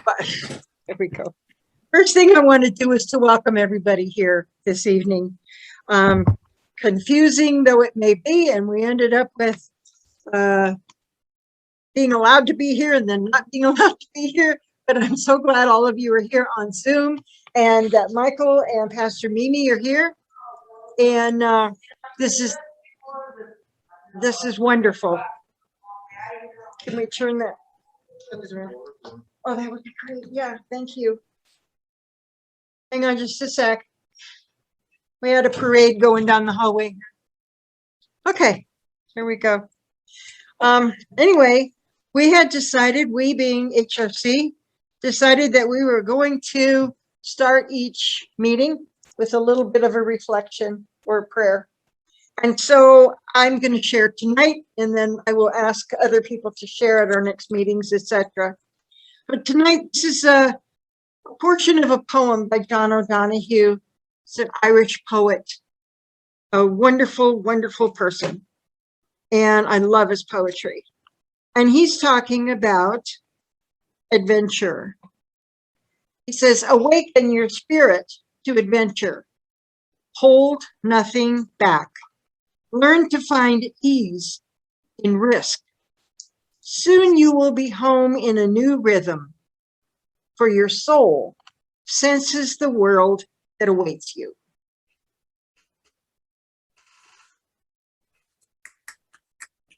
But, there we go. First thing I want to do is to welcome everybody here this evening. Confusing though it may be, and we ended up with being allowed to be here and then not being allowed to be here. But I'm so glad all of you are here on Zoom, and that Michael and Pastor Mimi are here. And this is wonderful. Can we turn that? Oh, that would be great. Yeah, thank you. Hang on just a sec. We had a parade going down the hallway. Okay, here we go. Anyway, we had decided, we being HRC, decided that we were going to start each meeting with a little bit of a reflection or a prayer. And so I'm going to share tonight, and then I will ask other people to share at our next meetings, etc. But tonight, this is a portion of a poem by John O'Donohue. He's an Irish poet, a wonderful, wonderful person. And I love his poetry. And he's talking about adventure. He says, awaken your spirit to adventure. Hold nothing back. Learn to find ease in risk. Soon you will be home in a new rhythm, for your soul senses the world that awaits you.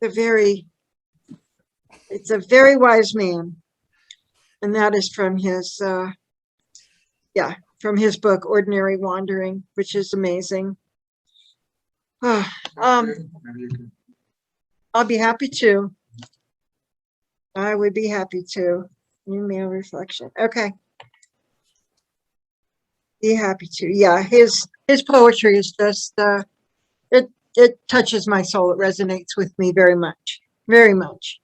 It's a very wise man. And that is from his, from his book, Ordinary Wandering, which is amazing. I'll be happy to. I would be happy to. Email reflection. Okay. Be happy to. Yeah, his poetry is just it touches my soul. It resonates with me very much. Very much.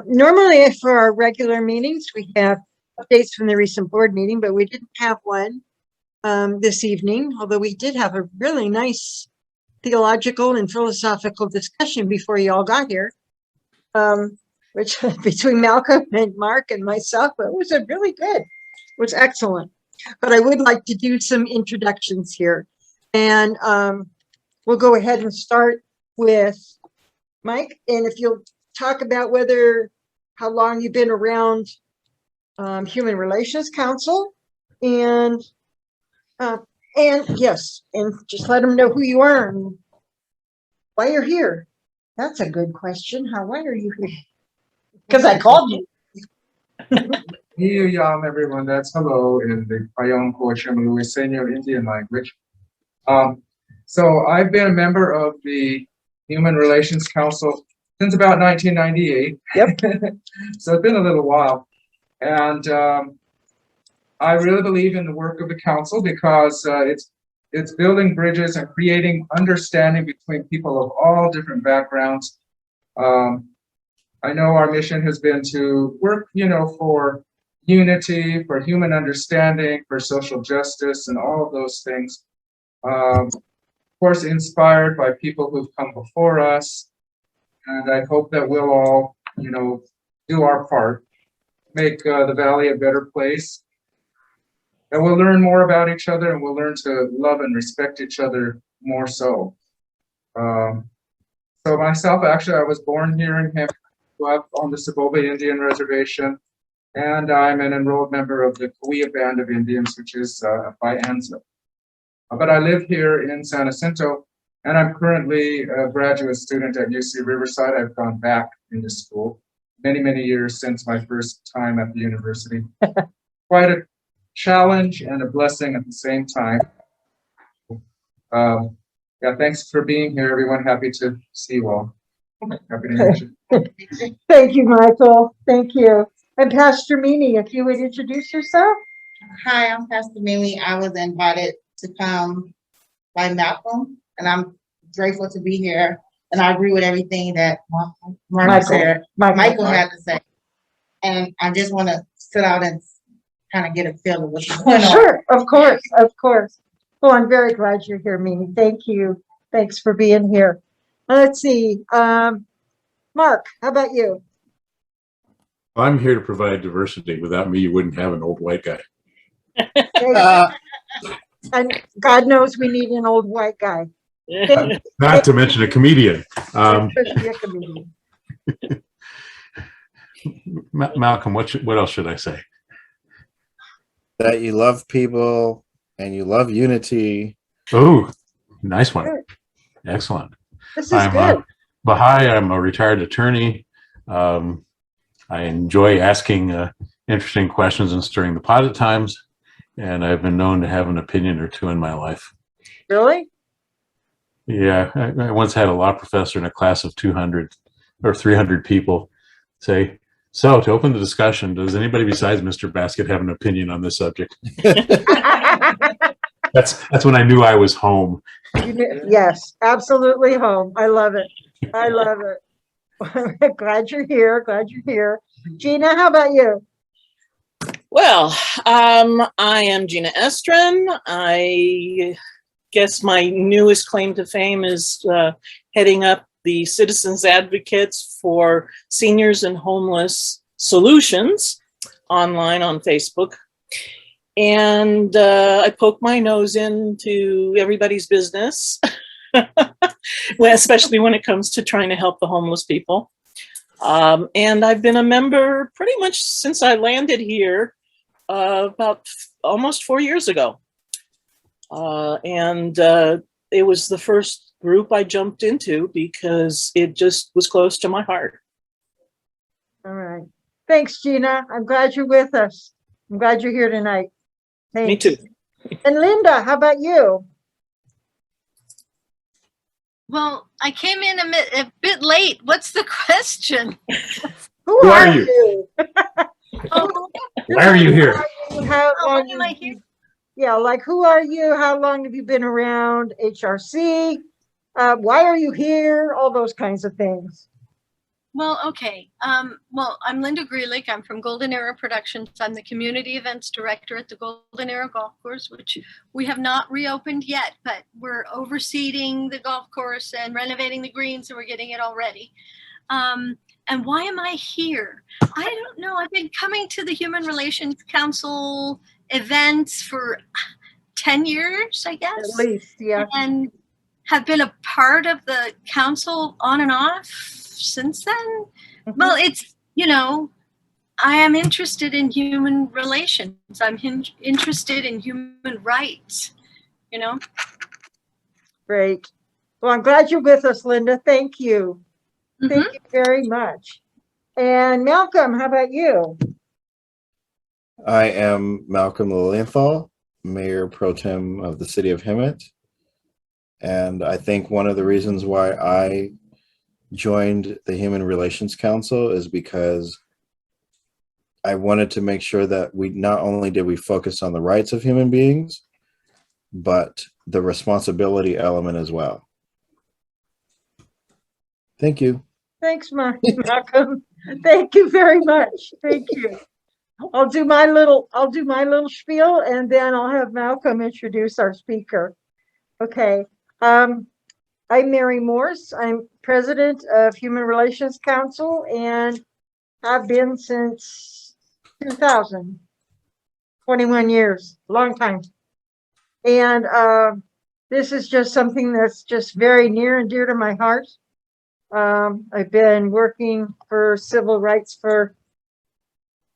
Normally for our regular meetings, we have updates from the recent board meeting, but we didn't have one this evening, although we did have a really nice theological and philosophical discussion before you all got here, which between Malcolm and Mark and myself, it was really good. It was excellent. But I would like to do some introductions here. And we'll go ahead and start with Mike. And if you'll talk about how long you've been around Human Relations Council, and yes, and just let them know who you are and why you're here. That's a good question. Why are you here? Because I called you. Niyam, everyone. That's hello in the Payong Kochimulu Senior Indian language. So I've been a member of the Human Relations Council since about 1998. Yep. So it's been a little while. And I really believe in the work of the council because it's building bridges and creating understanding between people of all different backgrounds. I know our mission has been to work, for unity, for human understanding, for social justice, and all of those things. Of course, inspired by people who've come before us. And I hope that we'll all, do our part, make the Valley a better place. And we'll learn more about each other, and we'll learn to love and respect each other more so. So myself, actually, I was born here in Hampton on the Saboba Indian Reservation, and I'm an enrolled member of the Cahuilla Band of Indians, which is by ANZA. But I live here in San Jacinto, and I'm currently a graduate student at UC Riverside. I've gone back into school many, many years since my first time at the university. Quite a challenge and a blessing at the same time. Thanks for being here, everyone. Happy to see you all. Happy to meet you. Thank you, Michael. Thank you. And Pastor Mimi, if you would introduce yourself. Hi, I'm Pastor Mimi. I was invited to come by Malcolm, and I'm grateful to be here. And I agree with everything that Michael had to say. And I just want to sit out and kind of get a feel of what's going on. Sure, of course. Well, I'm very glad you're here, Mimi. Thank you. Thanks for being here. Let's see. Mark, how about you? I'm here to provide diversity. Without me, you wouldn't have an old white guy. And God knows we need an old white guy. Not to mention a comedian. Especially a comedian. Malcolm, what else should I say? That you love people and you love unity. Oh, nice one. Excellent. This is I'm good. Bahai. I'm a retired attorney. I enjoy asking interesting questions and stirring the pot at times, and I've been known to have an opinion or two in my life. Really? Yeah, I once had a law professor in a class of 200 or 300 people say, "So, to open the discussion, does anybody besides Mr. Basket have an opinion on this subject?" That's when I knew I was home. Yes, absolutely home. I love it. I love it. Glad you're here. Glad you're here. Gina, how about you? Well, I am Gina Estrin. I guess my newest claim to fame is heading up the Citizens Advocates for Seniors and Homeless Solutions online on Facebook. And I poke my nose into everybody's business, well, especially when it comes to trying to help the homeless people. And I've been a member pretty much since I landed here about almost 4 years ago. And it was the first group I jumped into because it just was close to my heart. All right. Thanks, Gina. I'm glad you're with us. I'm glad you're here tonight. Thanks. Me too. And Linda, how about you? Well, I came in a bit late. What's the question? Who are are you? you? Oh, Why are you here? How why long am I here? Yeah, like who are you? How long have you been around HRC? Why are you here? All those kinds of things. Well, okay. Well, I'm Linda Greelick. I'm from Golden Era Productions. I'm the community events director at the Golden Era Golf Course, which we have not reopened yet, but we're overseeding the golf course and renovating the greens, so we're getting it all ready. And why am I here? I don't know. I've been coming to the Human Relations Council events for 10 years, I guess. At least, yeah. And have been a part of the council on and off since then. Well, it's, you know, I am interested in human relations. I'm interested in human rights, you know. Great. Well, I'm glad you're with us, Linda. Thank you. Thank you very much. And Malcolm, how about you? I am Malcolm Lilienthal, Mayor Pro Tem of the City of Hemet. And I think one of the reasons why I joined the Human Relations Council is because I wanted to make sure that we not only did we focus on the rights of human beings, but the responsibility element as well. Thank you. Thanks, Malcolm. Thank you very much. Thank you. I'll do my little spiel, and then I'll have Malcolm introduce our speaker. Okay. I'm Mary Morse. I'm president of Human Relations Council, and I've been since 2000, 21 years, long time. And this is just something that's just very near and dear to my heart. I've been working for civil rights for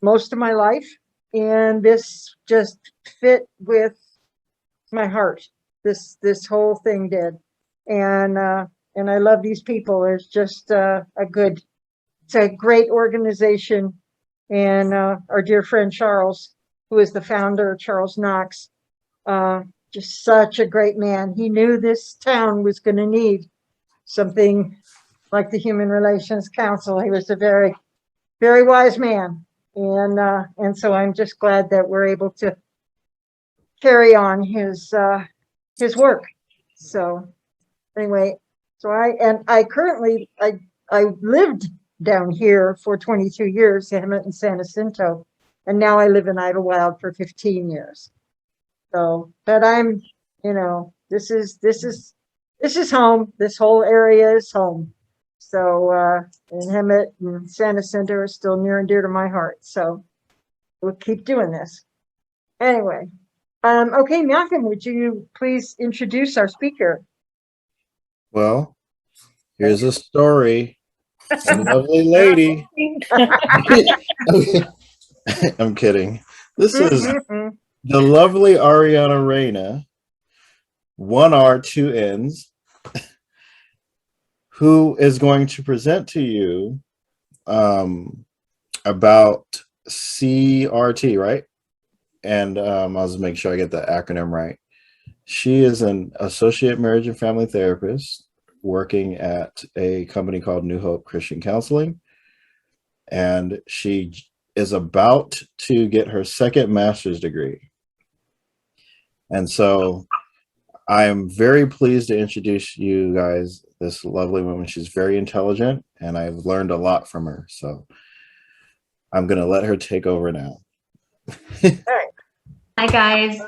most of my life, and this just fit with my heart. This whole thing did, and I love these people. It's just it's a great organization, and our dear friend Charles, who is the founder, Charles Knox, just such a great man. He knew this town was going to need something like the Human Relations Council. He was a very, very wise man, and so I'm just glad that we're able to carry on his work. So anyway, so I currently lived down here for 22 years, Hemet and San Jacinto, and now I live in Idlewild for 15 years. So, but I'm, you know, this is home. This whole area is home. So, and Hemet and Santa Center are still near and dear to my heart. So we'll keep doing this. Anyway, okay, Malcolm, would you please introduce our speaker? Well, here's a story. A lovely lady. I'm kidding. This is the lovely Arianna Reyna, 1R, 2 N's, who is going to present to you about CRT, right? And I'll just make sure I get the acronym right. She is an associate marriage and family therapist working at a company called New Hope Christian Counseling. And she is about to get her second master's degree. And so I'm very pleased to introduce you guys this lovely woman. She's very intelligent, and I've learned a lot from her. So I'm going to let her take over now. Hi guys,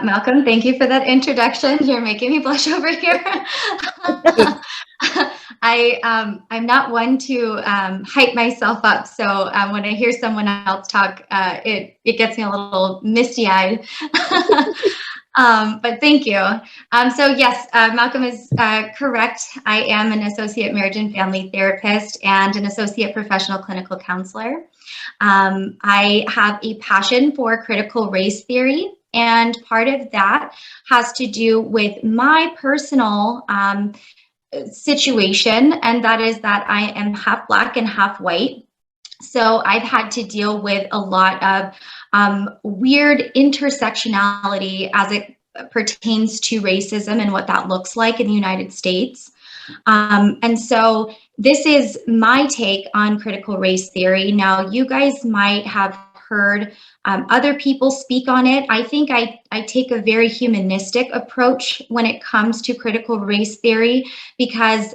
Malcolm, thank you for that introduction. You're making me blush over here. I'm not one to hype myself up, so when I hear someone else talk, it gets me a little misty-eyed. But thank you. So yes, Malcolm is correct. I am an associate marriage and family therapist and an associate professional clinical counselor. I have a passion for critical race theory, and part of that has to do with my personal situation, and that is that I am half Black and half white. So I've had to deal with a lot of weird intersectionality as it pertains to racism and what that looks like in the United States. And so this is my take on critical race theory. Now, you guys might have heard other people speak on it. I think I take a very humanistic approach when it comes to critical race theory, because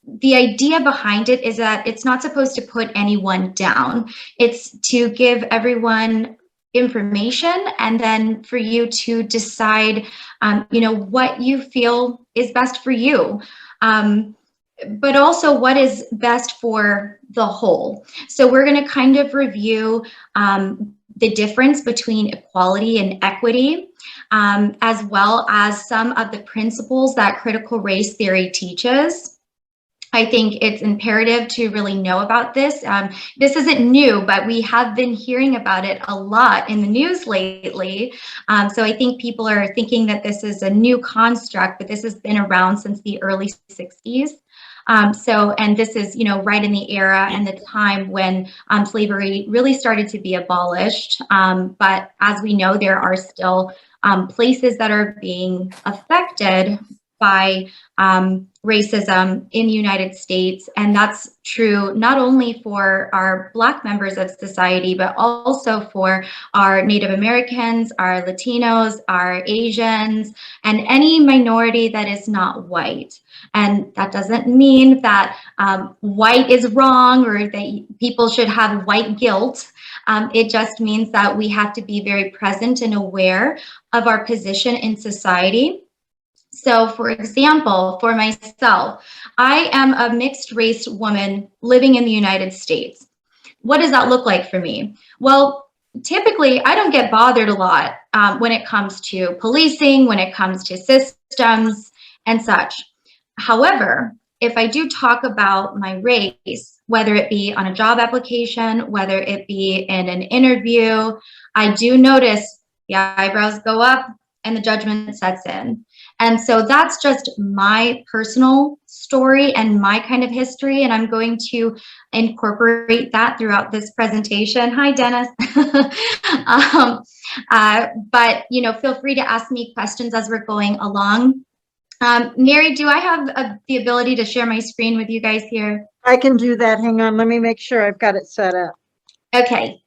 the idea behind it is that it's not supposed to put anyone down. It's to give everyone information, and then for you to decide, what you feel is best for you. But also what is best for the whole. So we're going to kind of review the difference between equality and equity, as well as some of the principles that critical race theory teaches. I think it's imperative to really know about this. This isn't new, but we have been hearing about it a lot in the news lately. So I think people are thinking that this is a new construct, but this has been around since the early 60s. And this is, right in the era and the time when slavery really started to be abolished. But as we know, there are still places that are being affected by racism in the United States. And that's true not only for our Black members of society, but also for our Native Americans, our Latinos, our Asians, and any minority that is not white. And that doesn't mean that white is wrong or that people should have white guilt. It just means that we have to be very present and aware of our position in society. So, for example, for myself, I am a mixed race woman living in the United States. What does that look like for me? Well, typically, I don't get bothered a lot when it comes to policing, when it comes to systems and such. However, if I do talk about my race, whether it be on a job application, whether it be in an interview, I do notice the eyebrows go up and the judgment sets in. And so that's just my personal story and my kind of history. And I'm going to incorporate that throughout this presentation. Hi, Dennis. But, feel free to ask me questions as we're going along. Mary, do I have the ability to share my screen with you guys here? I can do that. Hang on. Let me make sure I've got it set up. Okay.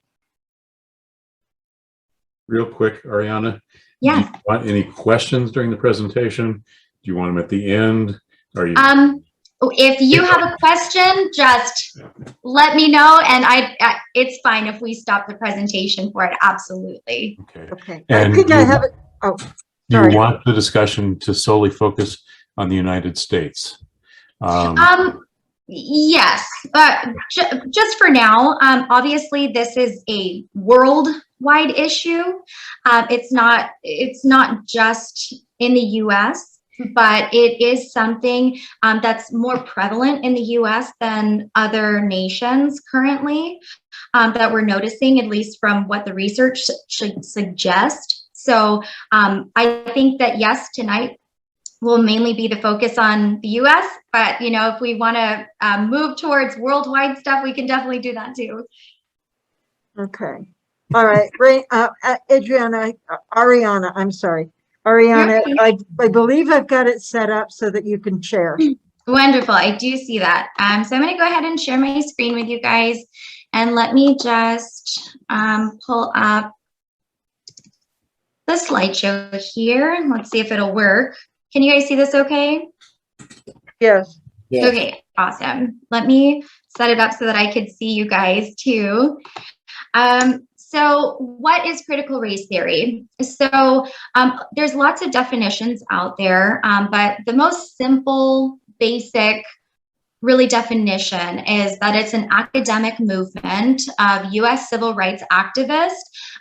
Real quick, Arianna. Yeah. Do you want any questions during the presentation? Do you want them at the end? Are you? If you have a question, just let me know, and it's fine if we stop the presentation for it. Absolutely. Okay. Okay. And I think I have it. Oh, do sorry. you want the discussion to solely focus on the United States? Yes, but just for now, obviously this is a worldwide issue. It's not just in the US, but it is something that's more prevalent in the US than other nations currently, that we're noticing, at least from what the research should suggest. So I think that yes, tonight will mainly be the focus on the US, but you know, if we want to move towards worldwide stuff, we can definitely do that too. Okay. All right. Arianna, I'm sorry. Arianna, I believe I've got it set up so that you can share. Wonderful. I do see that. So I'm going to go ahead and share my screen with you guys, and let me just pull up the slideshow here. Let's see if it'll work. Can you guys see this okay? Yes. Yeah. Okay, awesome. Let me set it up so that I could see you guys too. So what is critical race theory? So there's lots of definitions out there, but the most simple, basic, really definition is that it's an academic movement of US civil rights activists,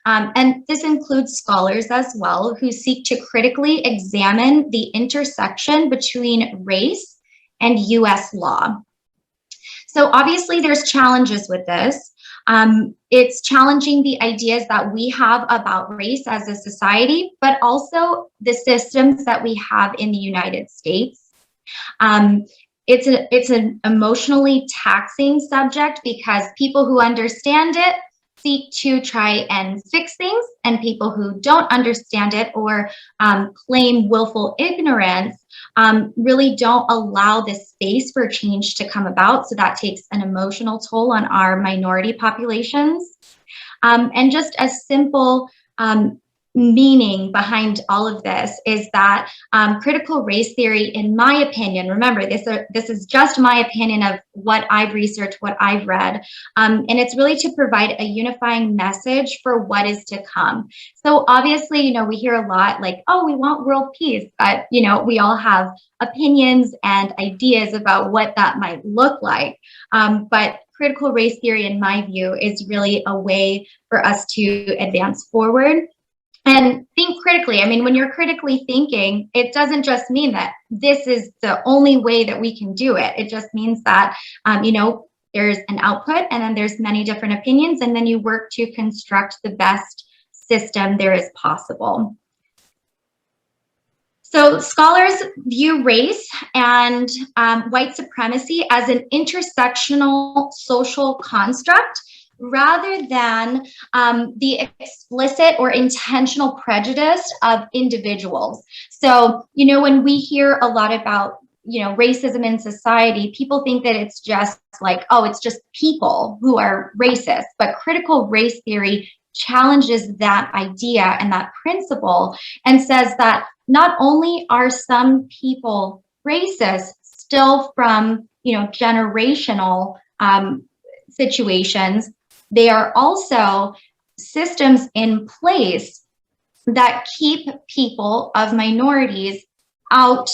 and this includes scholars as well, who seek to critically examine the intersection between race and US law. So obviously there's challenges with this. It's challenging the ideas that we have about race as a society, but also the systems that we have in the United States. It's an emotionally taxing subject because people who understand it seek to try and fix things, and people who don't understand it or claim willful ignorance really don't allow the space for change to come about. So that takes an emotional toll on our minority populations. And just a simple meaning behind all of this is that critical race theory, in my opinion, remember this is just my opinion of what I've researched, what I've read, and it's really to provide a unifying message for what is to come. So obviously, you know, we hear a lot like, oh, we want world peace, but you know, we all have opinions and ideas about what that might look like. But critical race theory, in my view, is really a way for us to advance forward and think critically. I mean, when you're critically thinking, it doesn't just mean that this is the only way that we can do it. It just means that, you know, there's an output and then there's many different opinions, and then you work to construct the best system there is possible. So scholars view race and white supremacy as an intersectional social construct rather than the explicit or intentional prejudice of individuals. So, you know, when we hear a lot about, you know, racism in society, people think that it's just like, oh, it's just people who are racist. But critical race theory challenges that idea and that principle and says that not only are some people racist still from, you know, generational situations, they are also systems in place that keep people of minorities out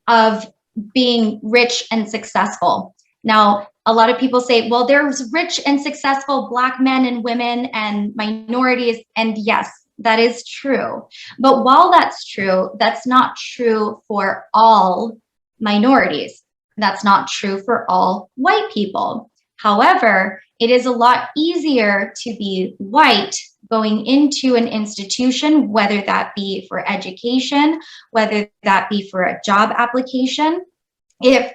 of being rich and successful. Now, a lot of people say, well, there's rich and successful Black men and women and minorities, and yes, that is true. But while that's true, that's not true for all minorities. That's not true for all white people. However, it is a lot easier to be white going into an institution, whether that be for education, whether that be for a job application. If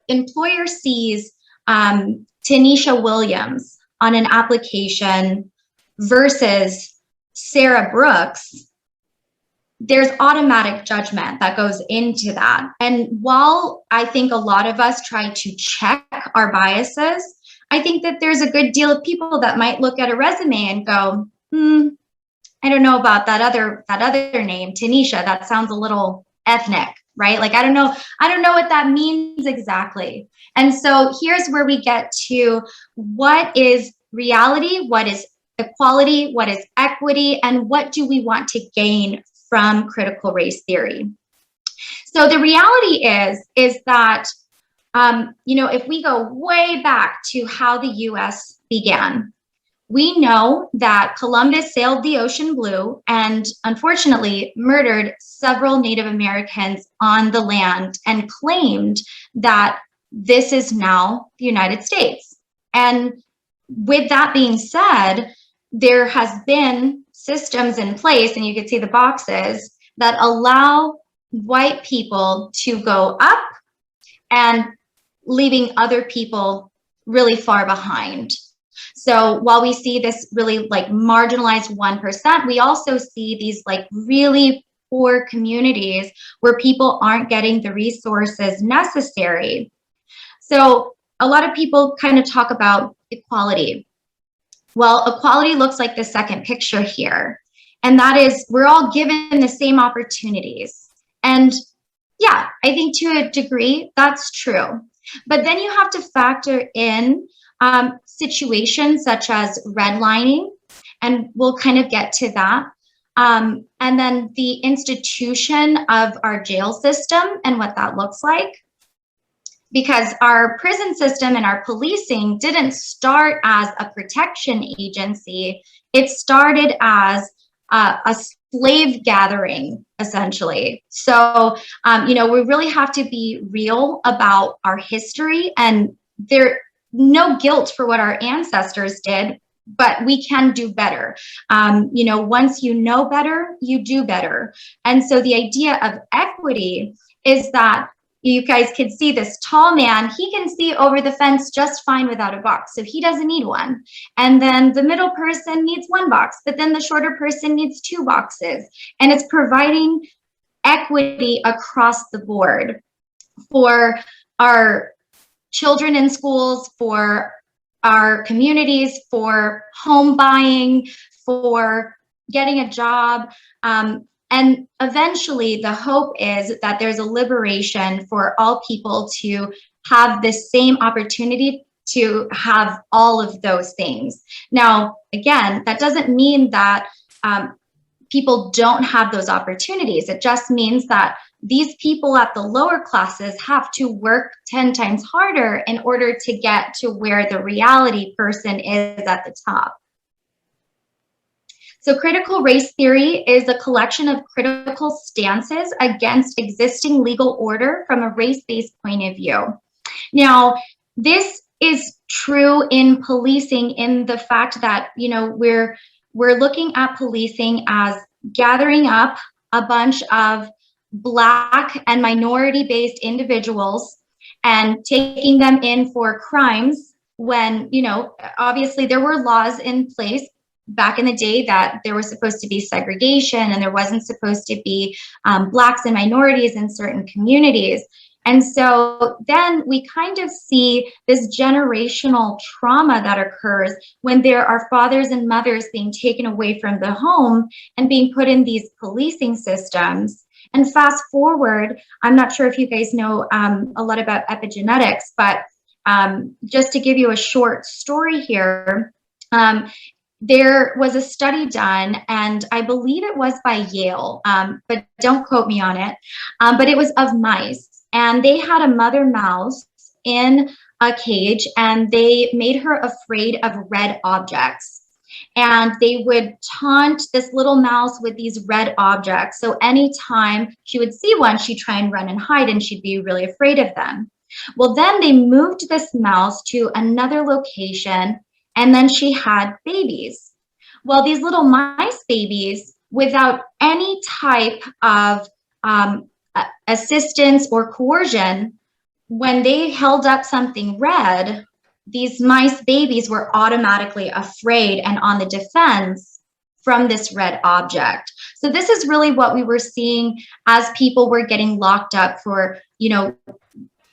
employer sees Tanisha Williams on an application versus Sarah Brooks, there's automatic judgment that goes into that. And while I think a lot of us try to check our biases, I think that there's a good deal of people that might look at a resume and go, I don't know about that other name, Tanisha, that sounds a little ethnic, right? Like, I don't know what that means exactly. And so here's where we get to what is reality, what is equality, what is equity, and what do we want to gain from critical race theory. So the reality is that if we go way back to how the US began, we know that Columbus sailed the ocean blue and unfortunately murdered several Native Americans on the land and claimed that this is now the United States. And with that being said, there has been systems in place, and you can see the boxes, that allow white people to go up and leaving other people really far behind. So while we see this really like marginalized 1%, we also see these like really poor communities where people aren't getting the resources necessary. So a lot of people kind of talk about equality. Well, equality looks like the second picture here. And that is, we're all given the same opportunities. And yeah, I think to a degree, that's true. But then you have to factor in situations such as redlining, and we'll kind of get to that. And then the institution of our jail system and what that looks like. Because our prison system and our policing didn't start as a protection agency. It started as a slave gathering, essentially. So, we really have to be real about our history, and there's no guilt for what our ancestors did, but we can do better. Once you know better, you do better. And so the idea of equity is that you guys can see this tall man, he can see over the fence just fine without a box, so he doesn't need one. And then the middle person needs one box, but then the shorter person needs 2 boxes. And it's providing equity across the board for our children in schools, for our communities, for home buying, for getting a job. And eventually the hope is that there's a liberation for all people to have the same opportunity to have all of those things. Now, again, that doesn't mean that people don't have those opportunities. It just means that these people at the lower classes have to work 10 times harder in order to get to where the reality person is at the top. So critical race theory is a collection of critical stances against existing legal order from a race-based point of view. Now, this is true in policing in the fact that, we're looking at policing as gathering up a bunch of Black and minority-based individuals and taking them in for crimes when, obviously there were laws in place back in the day that there was supposed to be segregation and there wasn't supposed to be Blacks and minorities in certain communities. And so then we kind of see this generational trauma that occurs when there are fathers and mothers being taken away from the home and being put in these policing systems. And fast forward, I'm not sure if you guys know a lot about epigenetics, but just to give you a short story here, there was a study done, and I believe it was by Yale, but don't quote me on it, but it was of mice. And they had a mother mouse in a cage, and they made her afraid of red objects. And they would taunt this little mouse with these red objects. So anytime she would see one, she'd try and run and hide, and she'd be really afraid of them. Well, then they moved this mouse to another location, and then she had babies. Well, these little mice babies, without any type of assistance or coercion, when they held up something red, these mice babies were automatically afraid and on the defense from this red object. So this is really what we were seeing as people were getting locked up for,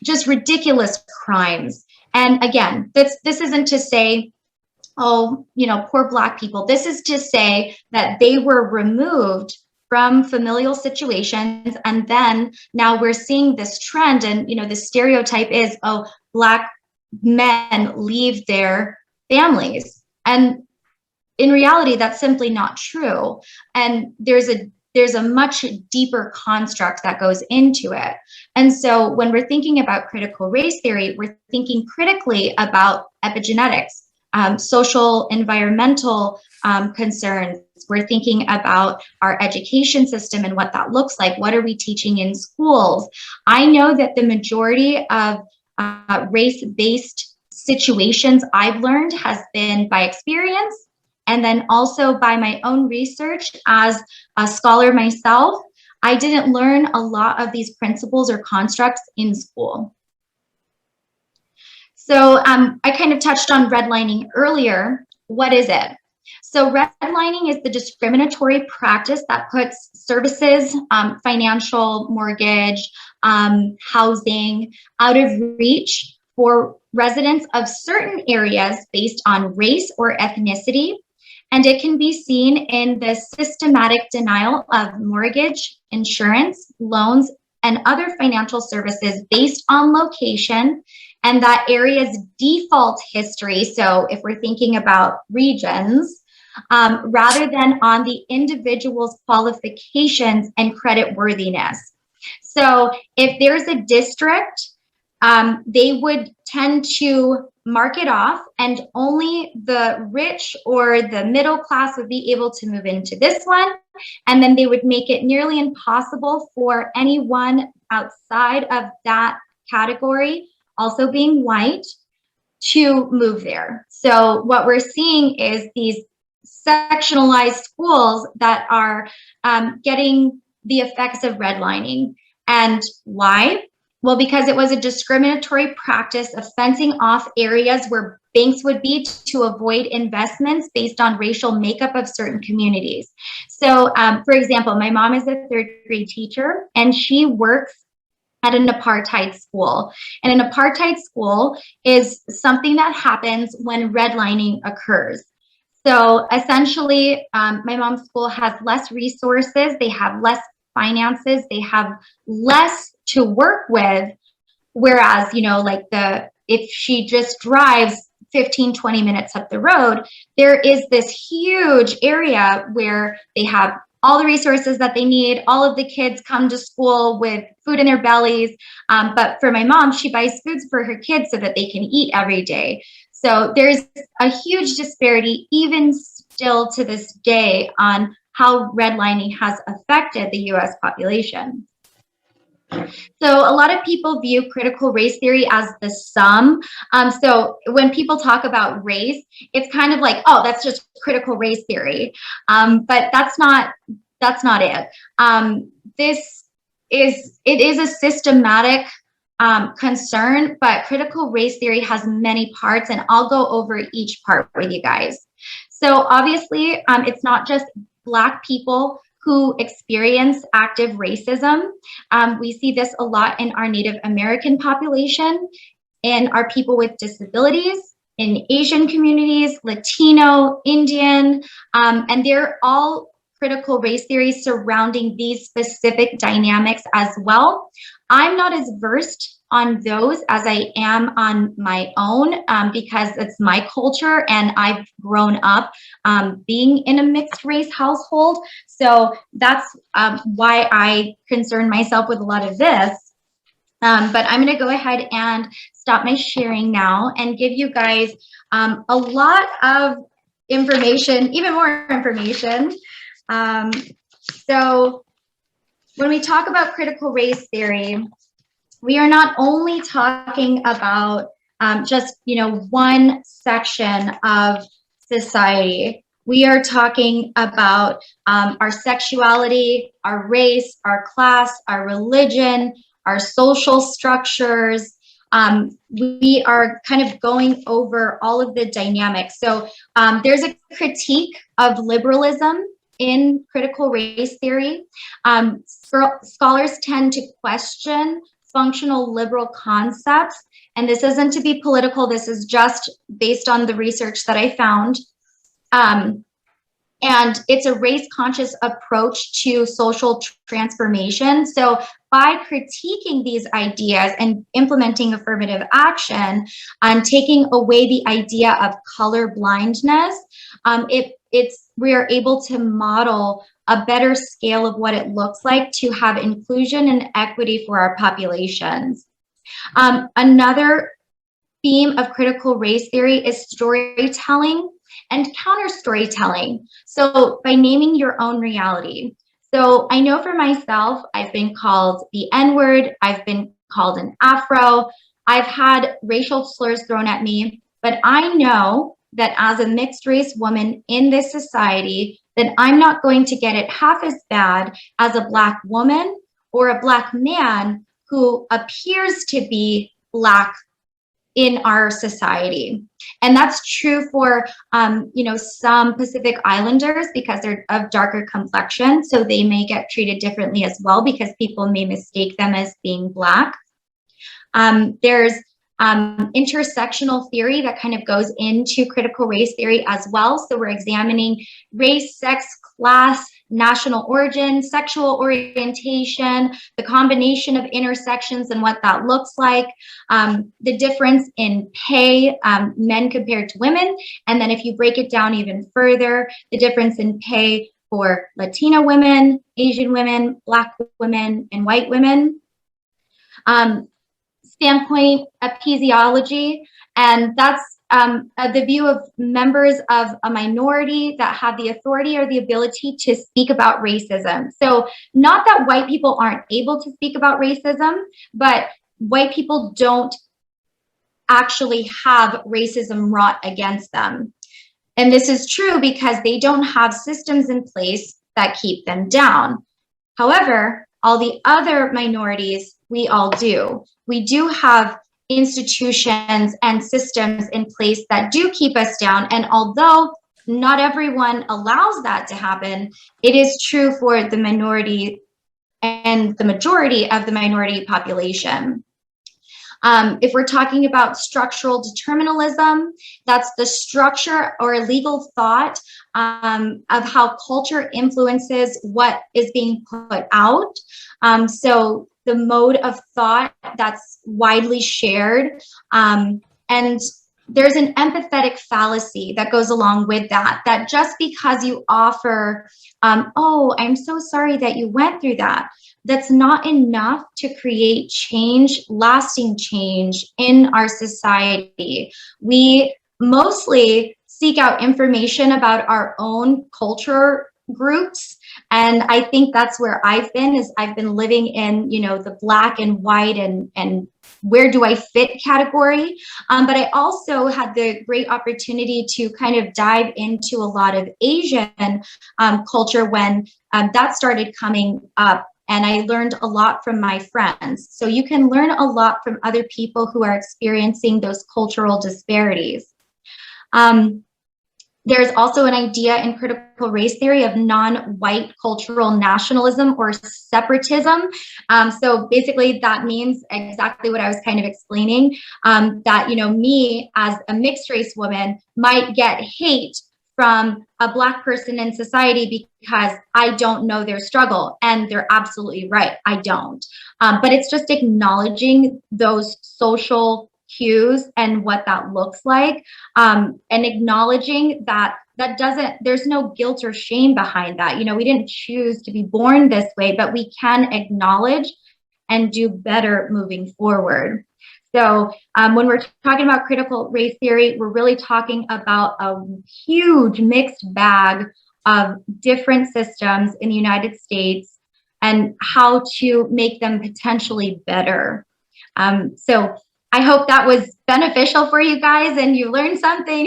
just ridiculous crimes. And again, this isn't to say, oh, poor Black people. This is to say that they were removed from familial situations. And then now we're seeing this trend, and, the stereotype is, oh, Black men leave their families. And in reality, that's simply not true. And there's a there's a much deeper construct that goes into it. And so when we're thinking about critical race theory, we're thinking critically about epigenetics, social, environmental concerns. We're thinking about our education system and what that looks like. What are we teaching in schools? I know that the majority of race-based situations I've learned has been by experience, and then also by my own research as a scholar myself. I didn't learn a lot of these principles or constructs in school. So I kind of touched on redlining earlier. What is it? So redlining is the discriminatory practice that puts services, financial, mortgage, housing out of reach for residents of certain areas based on race or ethnicity. And it can be seen in the systematic denial of mortgage, insurance, loans, and other financial services based on location and that area's default history. So if we're thinking about regions, rather than on the individual's qualifications and credit worthiness. So if there's a district, they would tend to mark it off, and only the rich or the middle class would be able to move into this one. And then they would make it nearly impossible for anyone outside of that category, also being white, to move there. So what we're seeing is these sectionalized schools that are getting the effects of redlining. And why? Well, because it was a discriminatory practice of fencing off areas where banks would be to avoid investments based on racial makeup of certain communities. So, for example, my mom is a third grade teacher, and she works at an apartheid school. And an apartheid school is something that happens when redlining occurs. So essentially, my mom's school has less resources, they have less finances, they have less to work with. Whereas, you know, like if she just drives 15, 20 minutes up the road, there is this huge area where they have all the resources that they need. All of the kids come to school with food in their bellies. But for my mom, she buys foods for her kids so that they can eat every day. So there's a huge disparity, even still to this day, on how redlining has affected the US population. So a lot of people view critical race theory as the sum. So when people talk about race, it's kind of like, oh, that's just critical race theory. But that's not it. It is a systematic concern, but critical race theory has many parts, and I'll go over each part with you guys. So obviously, it's not just Black people who experience active racism. We see this a lot in our Native American population, in our people with disabilities, in Asian communities, Latino, Indian, and they're all critical race theories surrounding these specific dynamics as well. I'm not as versed on those as I am on my own because it's my culture and I've grown up being in a mixed race household. So that's why I concern myself with a lot of this. But I'm going to go ahead and stop my sharing now and give you guys a lot of information, even more information. So when we talk about critical race theory, we are not only talking about just, one section of society. We are talking about our sexuality, our race, our class, our religion, our social structures. We are kind of going over all of the dynamics. So there's a critique of liberalism in critical race theory. Scholars tend to question functional liberal concepts, and this isn't to be political, this is just based on the research that I found. And it's a race-conscious approach to social transformation. So by critiquing these ideas and implementing affirmative action and taking away the idea of color blindness, it we are able to model a better scale of what it looks like to have inclusion and equity for our populations. Another theme of critical race theory is storytelling and counter storytelling. So by naming your own reality. So I know for myself, I've been called the N-word, I've been called an Afro, I've had racial slurs thrown at me, but I know that as a mixed race woman in this society, that I'm not going to get it half as bad as a Black woman or a Black man who appears to be Black in our society. And that's true for, some Pacific Islanders because they're of darker complexion. So they may get treated differently as well because people may mistake them as being Black. There's intersectional theory that kind of goes into critical race theory as well. So we're examining race, sex, class, national origin, sexual orientation, the combination of intersections and what that looks like, the difference in pay, men compared to women. And then if you break it down even further, the difference in pay for Latina women, Asian women, Black women, and white women. Standpoint epigenetics, and that's the view of members of a minority that have the authority or the ability to speak about racism. So not that white people aren't able to speak about racism, but white people don't actually have racism wrought against them. And this is true because they don't have systems in place that keep them down. However, all the other minorities, we all do. We do have institutions and systems in place that do keep us down. And although not everyone allows that to happen, it is true for the minority and the majority of the minority population. If we're talking about structural determinism, that's the structure or legal thought of how culture influences what is being put out. So the mode of thought that's widely shared. And there's an empathetic fallacy that goes along with that, that just because you offer, oh, I'm so sorry that you went through that, that's not enough to create change, lasting change in our society. We mostly seek out information about our own culture groups. And I think that's where I've been living in, the Black and white and where do I fit category. But I also had the great opportunity to kind of dive into a lot of Asian culture when that started coming up. And I learned a lot from my friends. So you can learn a lot from other people who are experiencing those cultural disparities. There's also an idea in critical race theory of non-white cultural nationalism or separatism. So basically that means exactly what I was kind of explaining, that, me as a mixed race woman might get hate from a Black person in society because I don't know their struggle. And they're absolutely right, I don't. But it's just acknowledging those social cues and what that looks like, and acknowledging that there's no guilt or shame behind that. We didn't choose to be born this way, but we can acknowledge and do better moving forward. So when we're talking about critical race theory, we're really talking about a huge mixed bag of different systems in the United States and how to make them potentially better. So I hope that was beneficial for you guys and you learned something.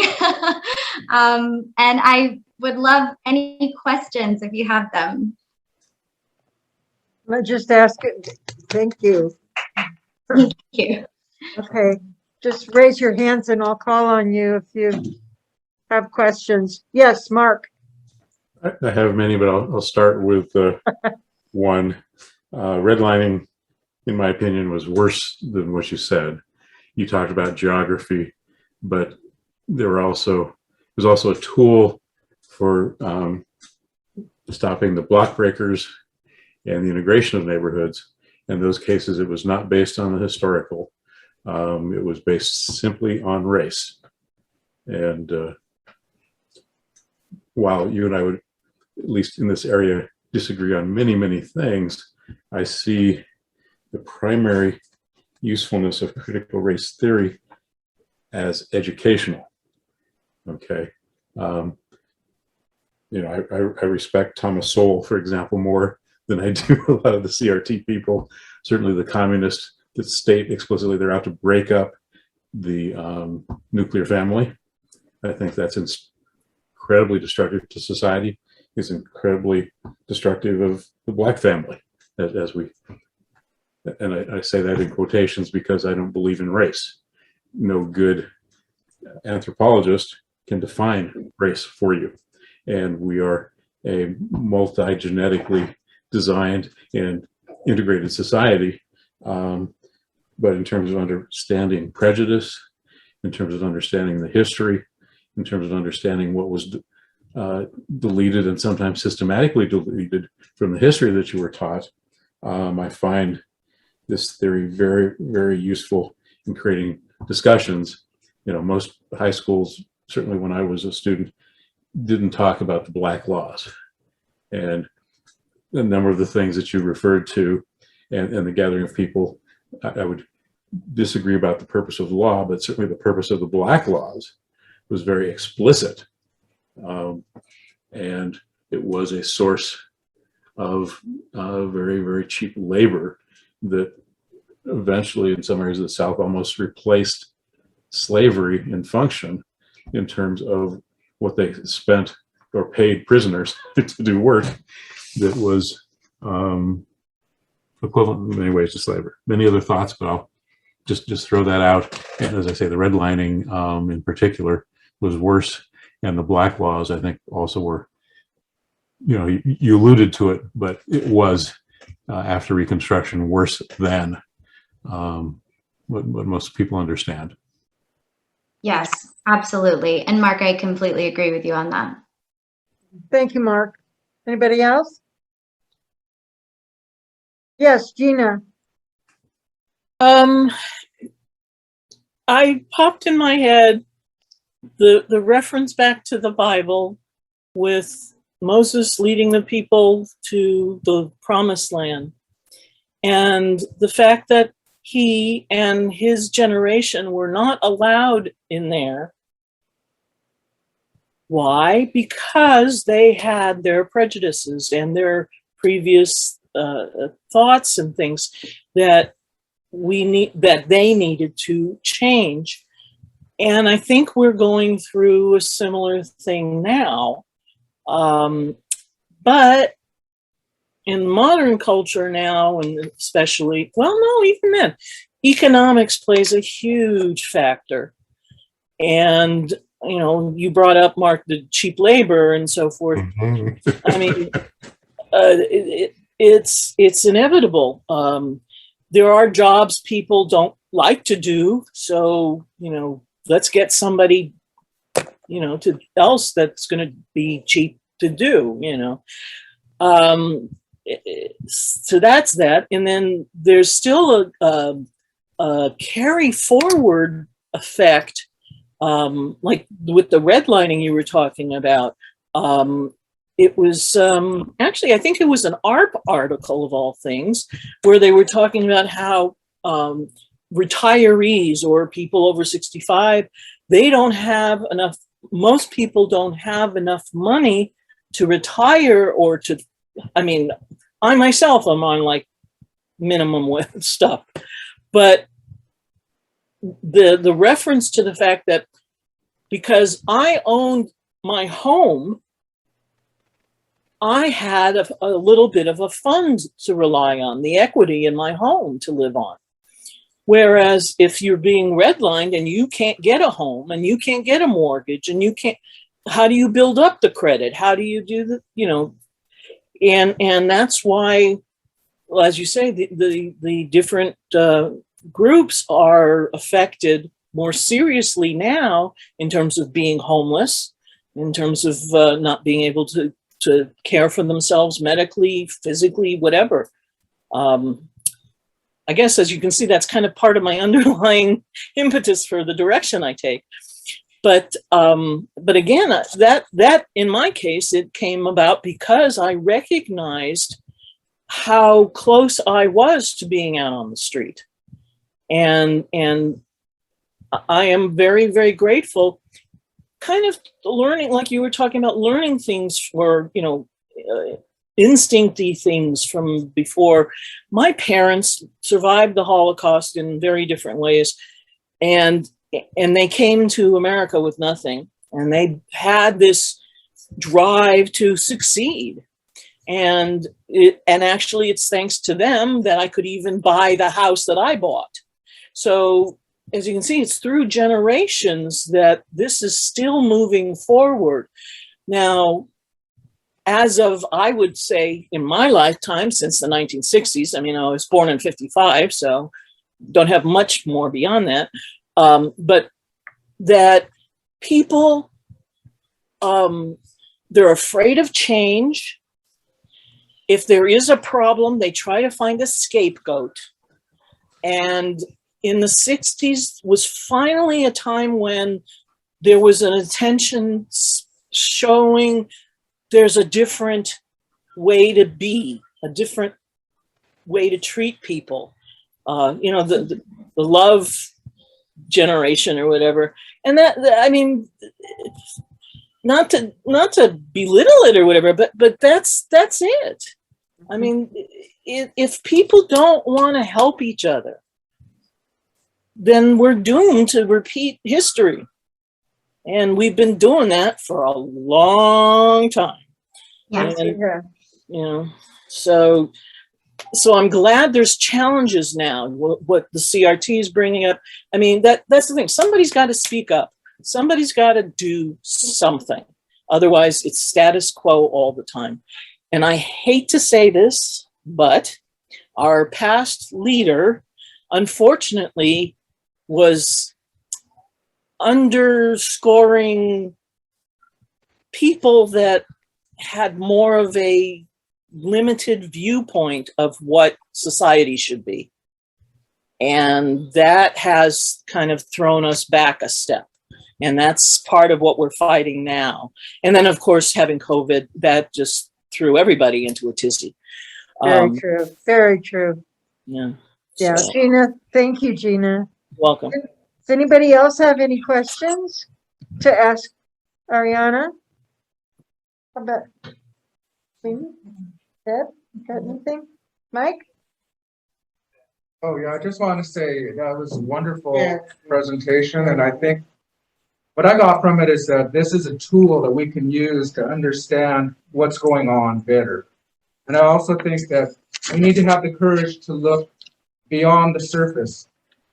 And I would love any questions if you have them. Let's just ask it. Thank you. Thank you. Okay, just raise your hands and I'll call on you if you have questions. Yes, Mark. I have many, but I'll start with one. Redlining, in my opinion, was worse than what you said. You talked about geography, but it was also a tool for stopping the block breakers and the integration of neighborhoods. In those cases, it was not based on the historical. It was based simply on race. And while you and I would, at least in this area, disagree on many, many things, I see the primary usefulness of critical race theory as educational. Okay. You know, I respect Thomas Sowell, for example, more than I do a lot of the CRT people. Certainly the communists that state explicitly they're out to break up the nuclear family. I think that's incredibly destructive to society. It's incredibly destructive of the Black family, as we, and I say that in quotations because I don't believe in race. No good anthropologist can define race for you. And we are a multi-genetically designed and integrated society. But in terms of understanding prejudice, in terms of understanding the history, in terms of understanding what was deleted and sometimes systematically deleted from the history that you were taught, I find this theory very, very useful in creating discussions. You know, most high schools, certainly when I was a student, didn't talk about the Black laws. And a number of the things that you referred to and the gathering of people, I would disagree about the purpose of the law, but certainly the purpose of the Black laws was very explicit. And it was a source of very, very cheap labor that eventually in some areas of the South almost replaced slavery in function in terms of what they spent or paid prisoners to do work that was equivalent in many ways to slavery. Many other thoughts, but I'll just throw that out. And as I say, the redlining in particular was worse, and the Black laws I think also were, you know, you alluded to it, but it was after Reconstruction worse than what most people understand. Yes, absolutely. And Mark, I completely agree with you on that. Thank you, Mark. Anybody else? Yes, Gina. I popped in my head the reference back to the Bible with Moses leading the people to the promised land, and the fact that he and his generation were not allowed in there. Why? Because they had their prejudices and their previous thoughts and things that they needed to change. And I think we're going through a similar thing now. But in modern culture now, and especially, well, no, even then, economics plays a huge factor. And, you know, you brought up, Mark, the cheap labor and so forth. I mean, it's inevitable. There are jobs people don't like to do. So, you know, let's get somebody, you know, else that's going to be cheap to do, you know. So that's that. And then there's still a carry forward effect, like with the redlining you were talking about. It was actually, I think it was an ARP article of all things, where they were talking about how retirees or people over 65, they don't have enough, most people don't have enough money to retire or to, I mean, I myself am on like minimum wage stuff, but the reference to the fact that because I owned my home, I had a little bit of a fund to rely on, the equity in my home to live on. Whereas if you're being redlined and you can't get a home and you can't get a mortgage and you can't, how do you build up the credit? How do you do the, you know, and that's why, well, as you say, the different groups are affected more seriously now in terms of being homeless, in terms of not being able to care for themselves medically, physically, whatever. I guess, as you can see, that's kind of part of my underlying impetus for the direction I take. But again, that in my case, it came about because I recognized how close I was to being out on the street. And I am very, very grateful, kind of learning, like you were talking about, learning things for, instincty things from before. My parents survived the Holocaust in very different ways. And they came to America with nothing. And they had this drive to succeed. And actually it's thanks to them that I could even buy the house that I bought. So as you can see, it's through generations that this is still moving forward. Now, as of, I would say, in my lifetime, since the 1960s, I mean, I was born in 55, so don't have much more beyond that, but that people, they're afraid of change. If there is a problem, they try to find a scapegoat. And in the 60s was finally a time when there was an attention showing there's a different way to be, a different way to treat people. The love generation or whatever. And that I mean, not to belittle it or whatever, but that's it. I mean, if people don't want to help each other, then we're doomed to repeat history. And we've been doing that for a long time. Yes. And, so I'm glad there's challenges now, what the CRT is bringing up. I mean, that's the thing. Somebody's got to speak up. Somebody's got to do something. Otherwise, it's status quo all the time. And I hate to say this, but our past leader, unfortunately, was underscoring people that had more of a limited viewpoint of what society should be. And that has kind of thrown us back a step. And that's part of what we're fighting now. And then, of course, having COVID, that just threw everybody into a tizzy. Very true. Very true. Yeah. Yeah. So, Gina, thank you, Gina. welcome. Does anybody else have any questions to ask Arianna? How about Amy? Deb, got anything? Mike? Oh, yeah, I just want to say that was a wonderful Yeah. presentation. And I think what I got from it is that this is a tool that we can use to understand what's going on better. And I also think that we need to have the courage to look beyond the surface,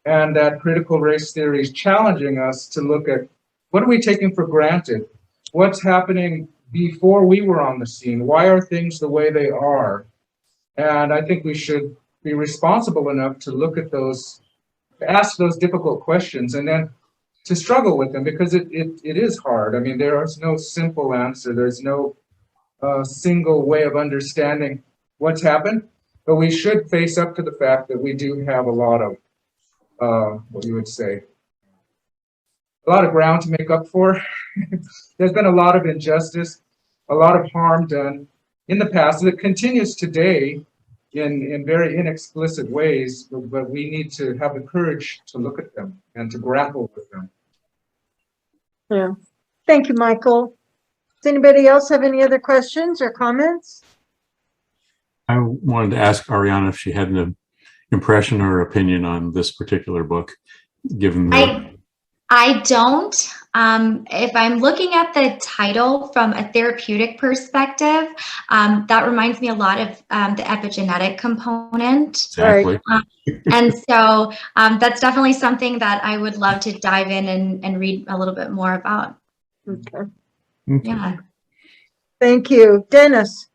and that critical race theory is challenging us to look at what are we taking for granted? What's happening before we were on the scene? Why are things the way they are? And I think we should be responsible enough to look at those, to ask those difficult questions, and then to struggle with them, because it is hard. I mean, there is no simple answer. There's no single way of understanding what's happened, but we should face up to the fact that we do have a lot of, what you would say, a lot of ground to make up for. There's been a lot of injustice, a lot of harm done in the past that continues today in very inexplicit ways, but we need to have the courage to look at them and to grapple with them. Yeah. Thank you, Michael. Does anybody else have any other questions or comments? I wanted to ask Arianna if she had an impression or opinion on this particular book, given the... I don't. If I'm looking at the title from a therapeutic perspective, that reminds me a lot of the epigenetic component. Exactly. And so that's definitely something that I would love to dive in and read a little bit more about. Okay. Yeah. Thank you. Dennis?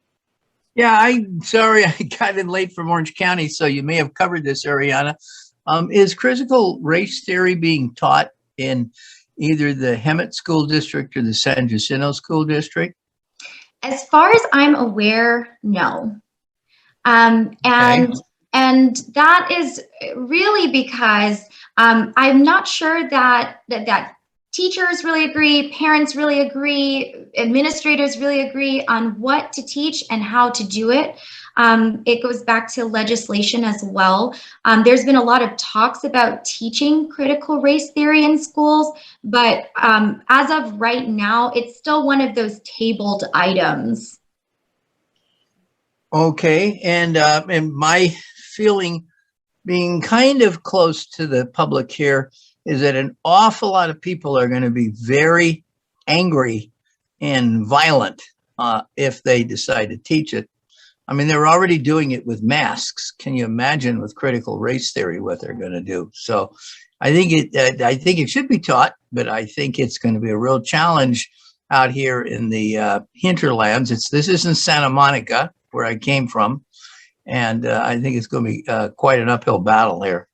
Yeah, I'm sorry I got in late from Orange County, so you may have covered this, Arianna. Is critical race theory being taught in either the Hemet School District or the San Jacinto School District? As far as I'm aware, no. And that is really because I'm not sure that teachers really agree, parents really agree, administrators really agree on what to teach and how to do it. It goes back to legislation as well. There's been a lot of talks about teaching critical race theory in schools, but as of right now, it's still one of those tabled items. Okay, and my feeling, being kind of close to the public here, is that an awful lot of people are going to be very angry and violent if they decide to teach it. I mean, they're already doing it with masks. Can you imagine with critical race theory what they're going to do? So I think it should be taught, but I think it's going to be a real challenge out here in the hinterlands. This isn't Santa Monica, where I came from, and I think it's going to be quite an uphill battle here.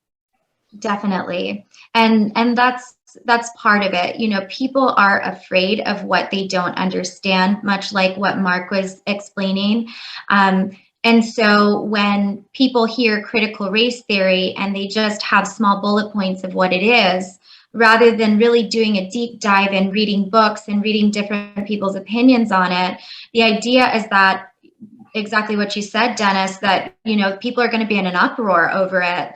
Definitely. And that's part of it. You know, people are afraid of what they don't understand, much like what Mark was explaining. And so when people hear critical race theory and they just have small bullet points of what it is, rather than really doing a deep dive and reading books and reading different people's opinions on it, the idea is that exactly what you said, Dennis, that, you know, people are going to be in an uproar over it.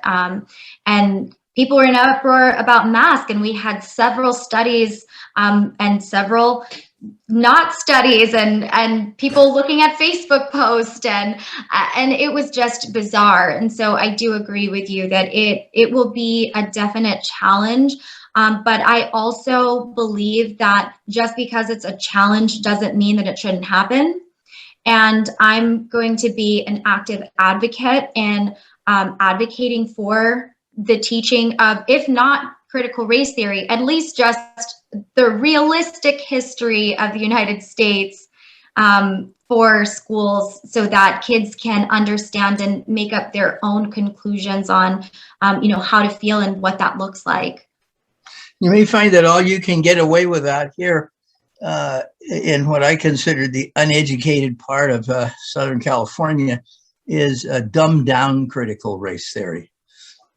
And people were in an uproar about masks, and we had several studies and several not studies and people looking at Facebook posts, and it was just bizarre. And so I do agree with you that it will be a definite challenge. But I also believe that just because it's a challenge doesn't mean that it shouldn't happen. And I'm going to be an active advocate in advocating for the teaching of, if not critical race theory, at least just the realistic history of the United States for schools, so that kids can understand and make up their own conclusions on, you know, how to feel and what that looks like. You may find that all you can get away with out here in what I consider the uneducated part of Southern California is a dumbed down critical race theory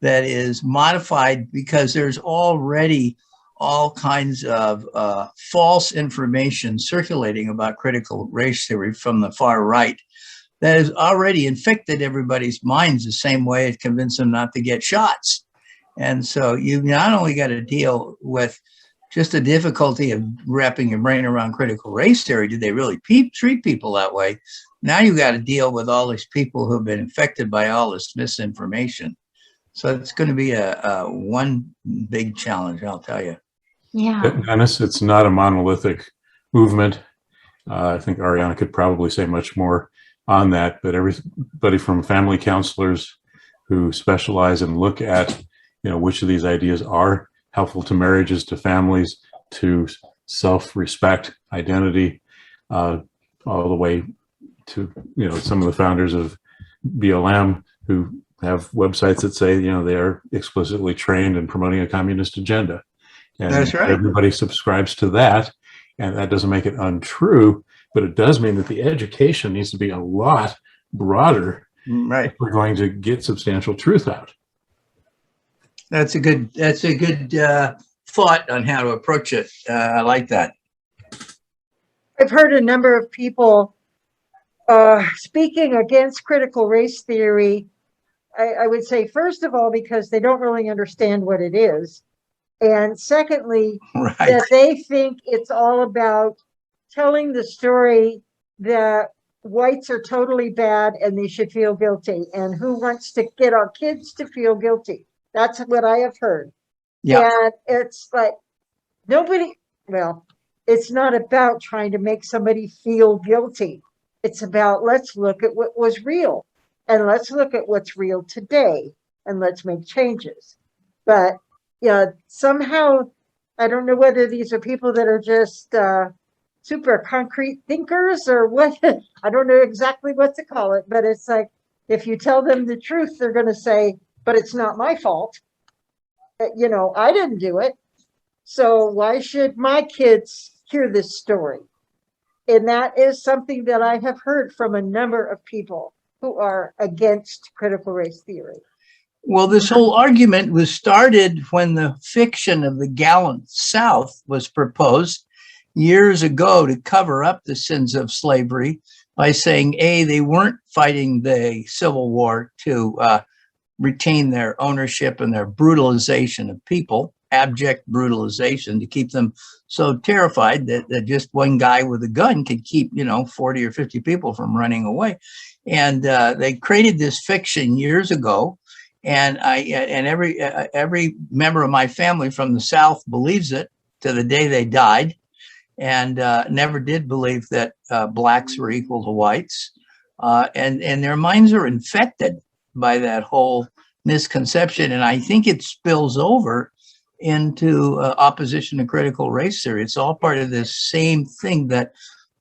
that is modified because there's already all kinds of false information circulating about critical race theory from the far right that has already infected everybody's minds the same way it convinced them not to get shots. And so you've not only got to deal with just the difficulty of wrapping your brain around critical race theory. Did they really treat people that way? Now you've got to deal with all these people who have been infected by all this misinformation. So it's going to be a one big challenge, I'll tell you. Yeah. Dennis, it's not a monolithic movement. I think Arianna could probably say much more on that, but everybody from family counselors who specialize and look at, you know, which of these ideas are helpful to marriages, to families, to self-respect, identity, all the way to, you know, some of the founders of BLM who have websites that say, you know, they are explicitly trained in promoting a communist agenda. And that's right. Everybody subscribes to that, and that doesn't make it untrue, but it does mean that the education needs to be a lot broader. Right. If we're going to get substantial truth out. That's a good thought on how to approach it. I like that. I've heard a number of people speaking against critical race theory. I would say, first of all, because they don't really understand what it is. And secondly, Right. that they think it's all about telling the story that whites are totally bad and they should feel guilty. And who wants to get our kids to feel guilty? That's what I have heard. Yeah. And it's like it's not about trying to make somebody feel guilty. It's about, let's look at what was real, and let's look at what's real today, and let's make changes. But yeah, somehow, I don't know whether these are people that are just super concrete thinkers or what. I don't know exactly what to call it, but it's like, if you tell them the truth, they're going to say, but it's not my fault. You know, I didn't do it. So why should my kids hear this story? And that is something that I have heard from a number of people who are against critical race theory. Well, this whole argument was started when the fiction of the gallant South was proposed years ago to cover up the sins of slavery by saying, A, they weren't fighting the Civil War to retain their ownership and their brutalization of people, abject brutalization to keep them so terrified that just one guy with a gun could keep, 40 or 50 people from running away. And they created this fiction years ago. And every member of my family from the South believes it to the day they died, and never did believe that blacks were equal to whites. And their minds are infected by that whole misconception. And I think it spills over into opposition to critical race theory. It's all part of this same thing that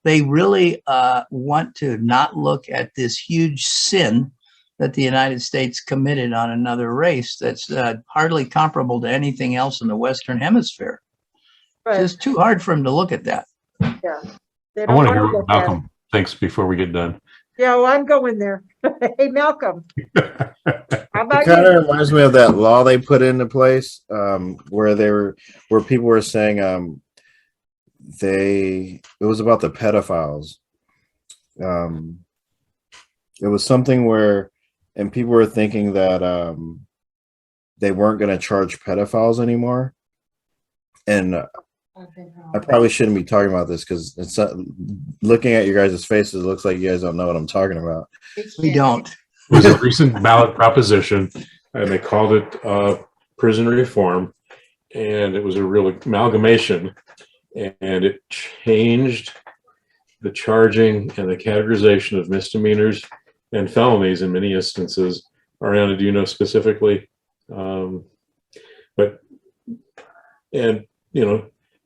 they really want to not look at this huge sin that the United States committed on another race that's hardly comparable to anything else in the Western Hemisphere. Right. It's too hard for them to look at that. Yeah. They I don't want to wanna hear what look at it. Malcolm thinks before we get done. Yeah, well, I'm going there. Hey, Malcolm. How about It kind you? of reminds me of that law they put into place, where people were saying it was about the pedophiles. It was something where, and people were thinking that they weren't going to charge pedophiles anymore. And I probably shouldn't be talking about this because it's not, looking at your guys' faces, it looks like you guys don't know what I'm talking about. We don't. It was a recent ballot proposition, and they called it prison reform, and it was a real amalgamation, and it changed the charging and the categorization of misdemeanors and felonies in many instances. Arianna, do you know specifically?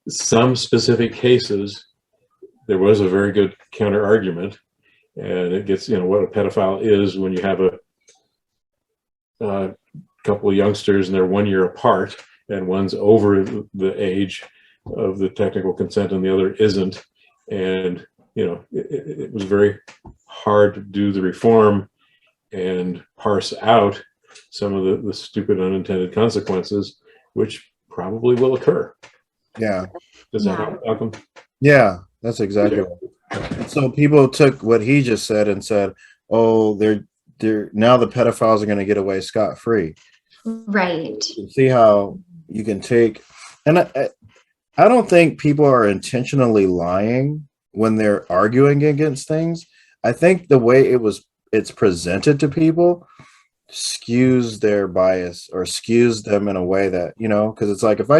Some specific cases, there was a very good counter argument, and it gets, what a pedophile is when you have a couple of youngsters and they're 1 year apart, and one's over the age of the technical consent and the other isn't. And, it was very hard to do the reform and parse out some of the stupid unintended consequences, which probably will occur. Yeah. Does that help, Malcolm? Yeah, that's exactly right. So people took what he just said and said, oh, they're now the pedophiles are going to get away scot-free. Right. You see how you can take, and I don't think people are intentionally lying when they're arguing against things. I think the way it's presented to people skews their bias or skews them in a way that, because it's like if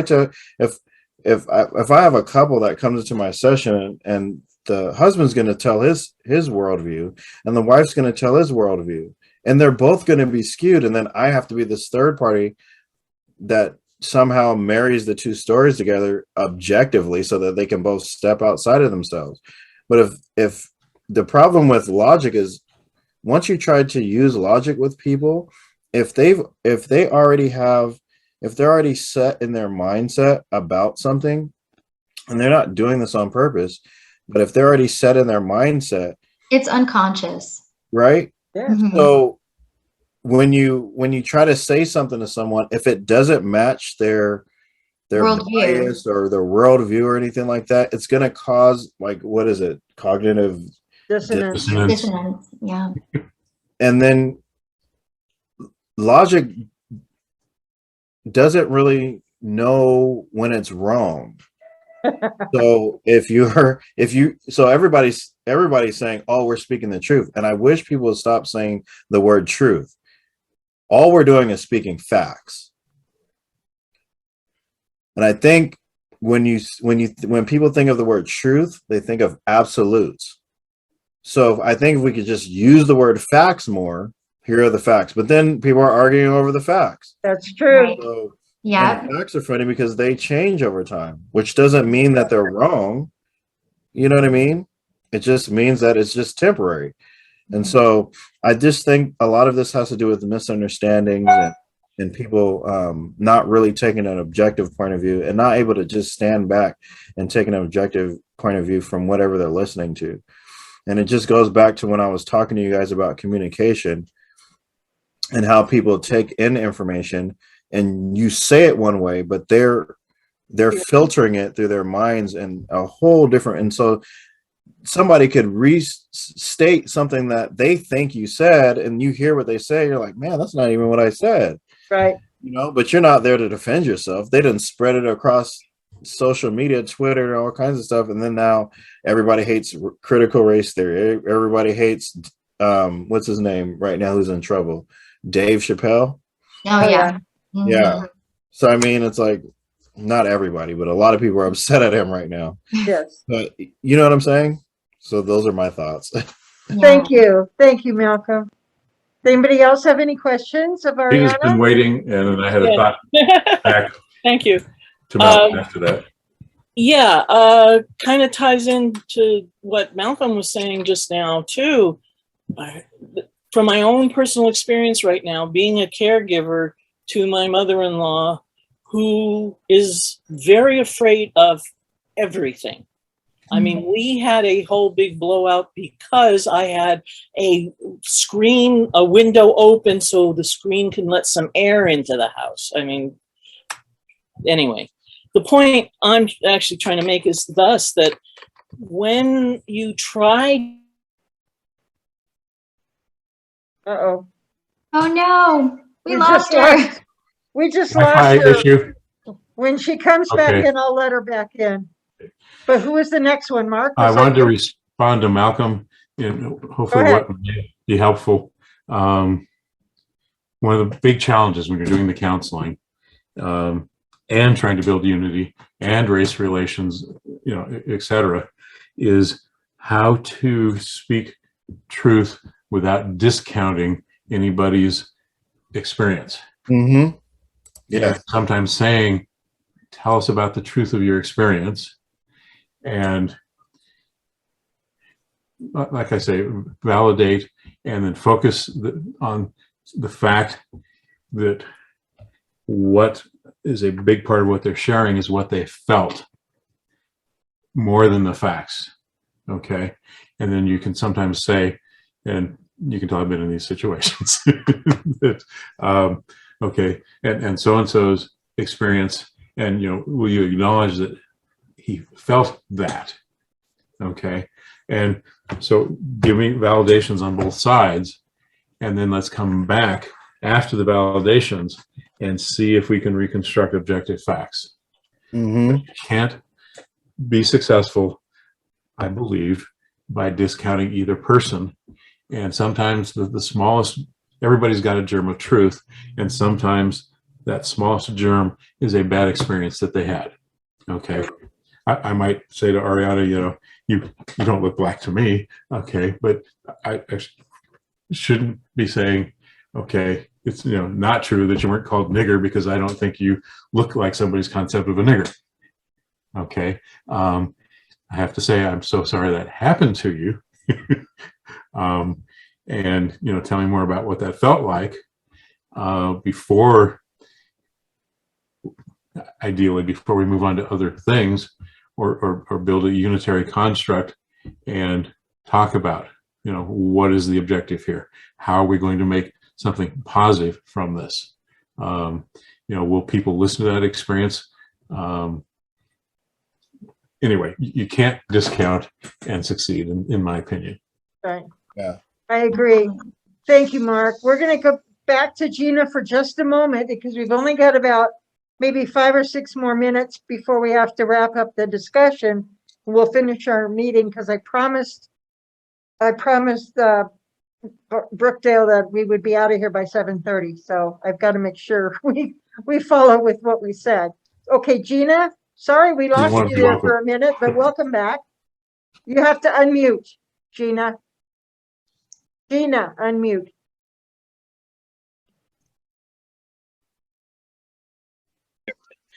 I have a couple that comes into my session and the husband's going to tell his worldview and the wife's going to tell his worldview, and they're both going to be skewed, and then I have to be this third party that somehow marries the two stories together objectively so that they can both step outside of themselves. But if the problem with logic is, once you try to use logic with people, if they're already set in their mindset about something, and they're not doing this on purpose, but if they're already set in their mindset, It's unconscious. right? Yeah. Mhm. So when you try to say something to someone, if it doesn't match their Worldview. bias or their worldview or anything like that, it's going to cause, like, what is it? Cognitive Dissonance. Dissonance. Yeah. And then logic doesn't really know when it's wrong. So so everybody's saying, oh, we're speaking the truth. And I wish people would stop saying the word truth. All we're doing is speaking facts. And I think when people think of the word truth, they think of absolutes. So I think if we could just use the word facts more, here are the facts. But then people are arguing over the facts. That's true. Right. So, Yeah. and the facts are funny because they change over time, which doesn't mean that they're wrong. You know what I mean? It just means that it's just temporary. And so I just think a lot of this has to do with the misunderstandings and people not really taking an objective point of view and not able to just stand back and take an objective point of view from whatever they're listening to. And it just goes back to when I was talking to you guys about communication. and how people take in information, and you say it one way, but they're filtering it through their minds and a whole different. And so somebody could restate something that they think you said, and you hear what they say, you're like, man, that's not even what I said. Right. But you're not there to defend yourself. They didn't spread it across social media, Twitter, all kinds of stuff. And then now everybody hates critical race theory. Everybody hates, what's his name right now, who's in trouble? Dave Chappelle. Oh, yeah. Mhm. Yeah. So, I mean, it's like, not everybody, but a lot of people are upset at him right now. Yes. But you know what I'm saying? So those are my thoughts. Yeah. Thank you. Thank you, Malcolm. Does anybody else have any questions of He has been Arianna? waiting, and I had a Yeah. thought back Thank you. to Malcolm after that. Yeah, kind of ties into what Malcolm was saying just now too. From my own personal experience right now, being a caregiver to my mother-in-law, who is very afraid of everything. I mean, we had a whole big blowout because I had a window open so the screen can let some air into the house. I mean, anyway, the point I'm actually trying to make is thus that when you try. Uh-oh. Oh, no. We We lost just her. lost- We just Wi-Fi lost her. issue. When she comes back Okay. in, I'll let her back in. But who is the next one, Mark? I Was that wanted to you? respond to Malcolm, and hopefully ahead. what may be helpful. One of the big challenges when you're doing the counseling and trying to build unity and race relations, et cetera, is how to speak truth without discounting anybody's experience. Mm-hmm. Yeah. Sometimes saying, tell us about the truth of your experience. And like I say, validate and then focus on the fact that what is a big part of what they're sharing is what they felt more than the facts. Okay. And then you can sometimes say, and you can tell I've been in these situations, that, okay, and so-and-so's experience, and, will you acknowledge that he felt that? Okay. And so giving validations on both sides, and then let's come back after the validations and see if we can reconstruct objective facts. Mm-hmm. You can't be successful, I believe, by discounting either person. And sometimes the smallest, everybody's got a germ of truth, and sometimes that smallest germ is a bad experience that they had. Okay. I might say to Arianna, you don't look black to me. Okay. But I shouldn't be saying, okay, it's, not true that you weren't called nigger because I don't think you look like somebody's concept of a nigger. Okay. I have to say, I'm so sorry that happened to you. And, tell me more about what that felt like ideally before we move on to other things or build a unitary construct and talk about, what is the objective here? How are we going to make something positive from this? Will people listen to that experience? Anyway, you can't discount and succeed, in my opinion. Right. Yeah. I agree. Thank you, Mark. We're going to go back to Gina for just a moment because we've only got about maybe 5 or 6 more minutes before we have to wrap up the discussion. We'll finish our meeting because I promised Brookdale that we would be out of here by 7:30. So I've got to make sure we follow with what we said. Okay, Gina, sorry we lost you there for a minute, but welcome back. You have to unmute, Gina. Gina, unmute.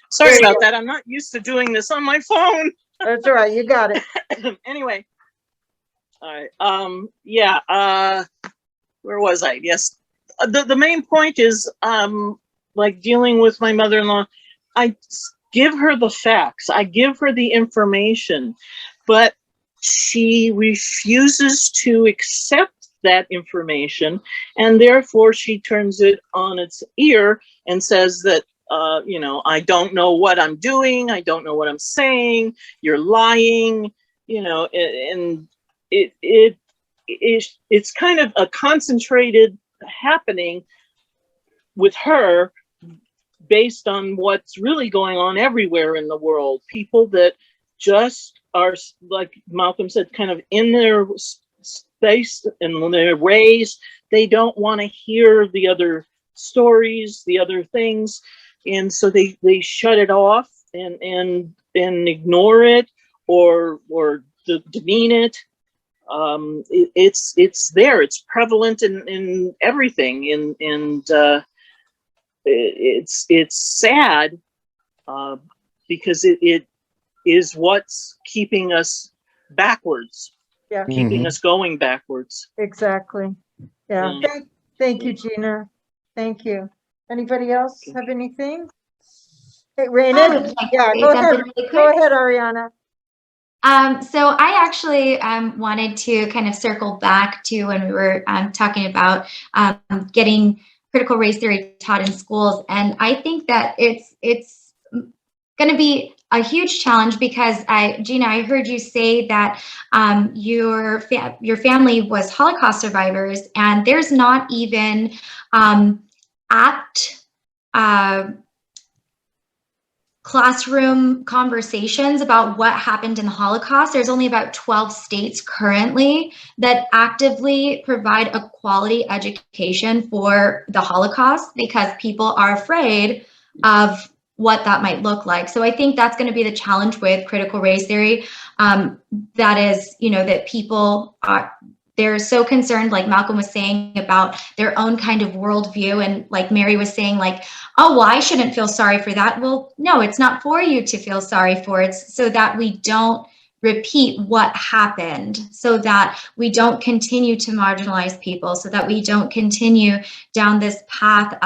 Sorry about that. I'm not used to doing this on my phone. That's all right. You got it. Anyway. All right. Yeah. Where was I? Yes. The main point is, like dealing with my mother-in-law, I give her the facts. I give her the information, but she refuses to accept that information, and therefore she turns it on its ear and says that, you know, I don't know what I'm doing, I don't know what I'm saying, you're lying, you know, and it's kind of a concentrated happening with her based on what's really going on everywhere in the world. People that just are, like Malcolm said, kind of in their space and their ways. They don't want to hear the other stories, the other things, and so they shut it off and ignore it or demean it. It's there. It's prevalent in everything, and it's sad because it is what's keeping us backwards, Yeah, keeping us going backwards. exactly. Yeah. Thank you, Gina. Thank you. Anybody else have anything? Hey, I Raina? would like to Yeah, say go ahead. something really Go quick. ahead, Ariana. So I actually wanted to kind of circle back to when we were talking about getting critical race theory taught in schools, and I think that it's going to be a huge challenge because Gina, I heard you say that your family was Holocaust survivors, and there's not even apt classroom conversations about what happened in the Holocaust. There's only about 12 states currently that actively provide a quality education for the Holocaust because people are afraid of what that might look like. So I think that's going to be the challenge with critical race theory. That is, you know, that people they're so concerned, like Malcolm was saying, about their own kind of worldview. And like Mary was saying, like, oh, well, I shouldn't feel sorry for that. Well, no, it's not for you to feel sorry for. It's so that we don't repeat what happened, so that we don't continue to marginalize people, so that we don't continue down this path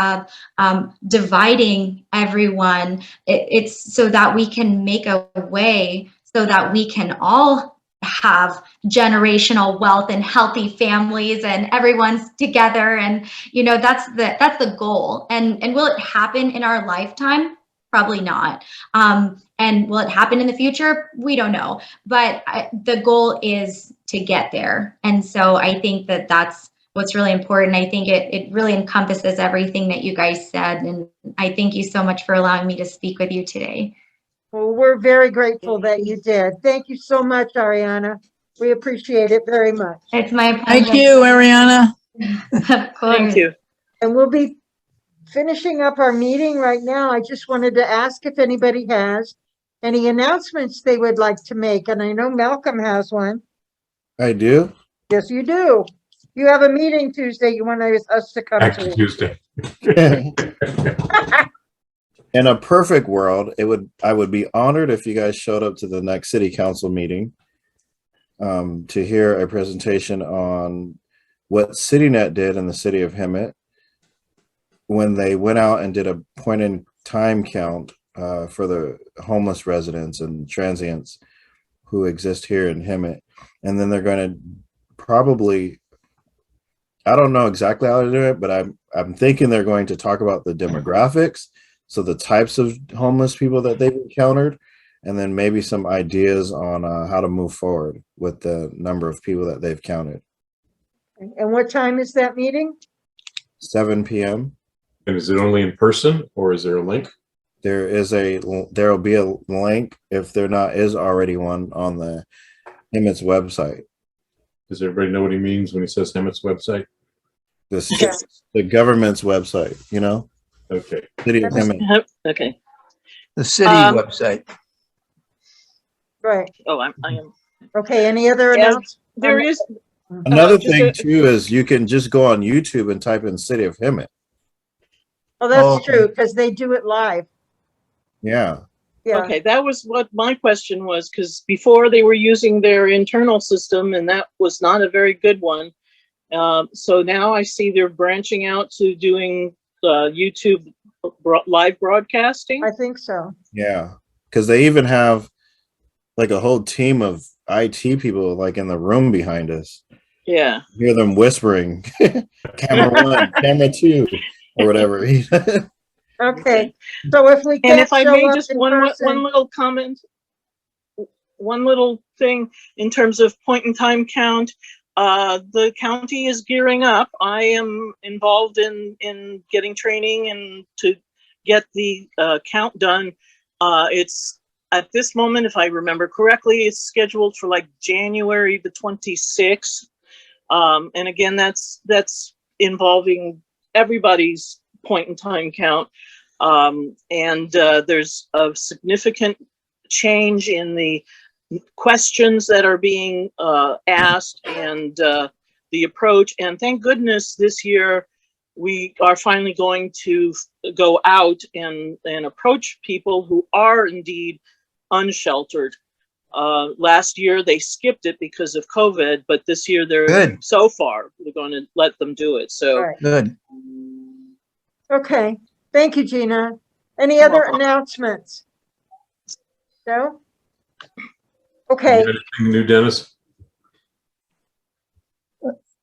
of dividing everyone. It's so that we can make a way so that we can all have generational wealth and healthy families and everyone's together, and you know, that's the goal. And will it happen in our lifetime? Probably not. And will it happen in the future? We don't know, but the goal is to get there. And so I think that that's what's really important. I think it really encompasses everything that you guys said, and I thank you so much for allowing me to speak with you today. Well, we're very grateful that you did. Thank you so much, Ariana. We appreciate it very much. It's my pleasure. Thank you, Ariana. Of course. Thank you. And we'll be finishing up our meeting right now. I just wanted to ask if anybody has any announcements they would like to make. And I know Malcolm has one. I do. Yes, you do. You have a meeting Tuesday you want us to come Back to to. Tuesday. In a perfect world, I would be honored if you guys showed up to the next city council meeting to hear a presentation on what CityNet did in the city of Hemet when they went out and did a point in time count for the homeless residents and transients who exist here in Hemet. And then they're going to probably, I don't know exactly how to do it, but I'm thinking they're going to talk about the demographics. So the types of homeless people that they've encountered, and then maybe some ideas on how to move forward with the number of people that they've counted. And what time is that meeting? 7 p.m. And is it only in person, or is there a link? There will be a link, if there not is already one, on the Hemet's website. Does everybody know what he means when he says Hemet's website? The government's website, you know? Okay. City of Hemet. Okay. The city website. Right. Oh, I am. Okay, any other Yeah, announcements? there is. Another just thing a- too is you can just go on YouTube and type in City of Hemet. Oh, that's Oh. true, because they do it live. Yeah. Yeah. Okay, that was what my question was, because before they were using their internal system, and that was not a very good one. So now I see they're branching out to doing YouTube live broadcasting. I think so. Yeah. Because they even have like a whole team of IT people like in the room behind us. Yeah. Hear them whispering, camera 1, camera 2, or whatever. Okay, so if we And can't if I show may, up just in one person, little comment, one little thing in terms of point in time count. The county is gearing up. I am involved in getting training and to get the count done. It's at this moment, if I remember correctly, it's scheduled for like January the 26th. And again, that's involving everybody's point in time count. And there's a significant change in the questions that are being asked and the approach. And thank goodness this year we are finally going to go out and approach people who are indeed unsheltered. Last year they skipped it because of COVID, but this year Good. so far we're going to let them do it. So all right, Good. okay, thank you, Gina. Any You're other welcome. announcements? No? Okay, Anything new, Dennis?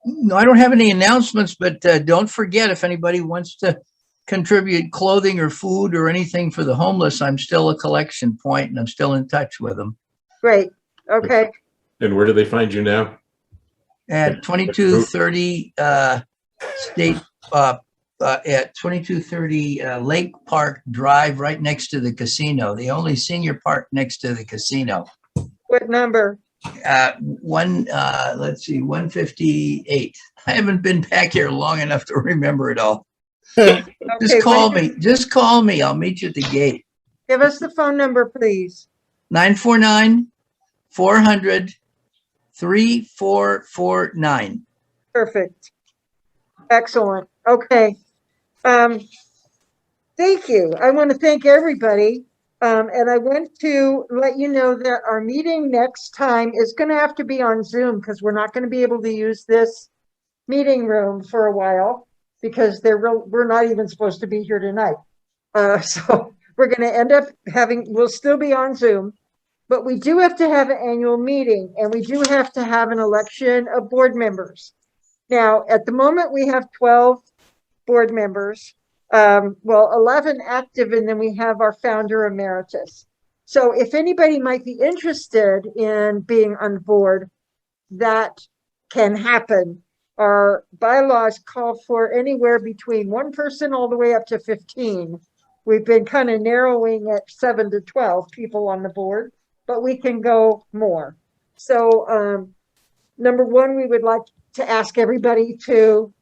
No, I don't have any announcements, but don't forget, if anybody wants to contribute clothing or food or anything for the homeless, I'm still a collection point and I'm still in touch with them. great, okay, And where do they find you now? At 2230 State, at 2230 Lake Park Drive, right next to the casino, the only senior park next to the casino. what number? Let's see, 158. I haven't been back here long enough to remember it all. Okay, Just call when- me. Just call me. I'll meet you at the gate. Give us the phone number, please. 949-400-3449. Perfect. Excellent. Okay. Thank you. I want to thank everybody. And I want to let you know that our meeting next time is going to have to be on Zoom because we're not going to be able to use this meeting room for a while because we're not even supposed to be here tonight. So we're going to end up we'll still be on Zoom, but we do have to have an annual meeting and we do have to have an election of board members. Now, at the moment, we have 12 board members. 11 active, and then we have our founder emeritus. So if anybody might be interested in being on board, that can happen. Our bylaws call for anywhere between one person all the way up to 15. We've been kind of narrowing at 7 to 12 people on the board, but we can go more. So, number one, we would like to ask everybody to,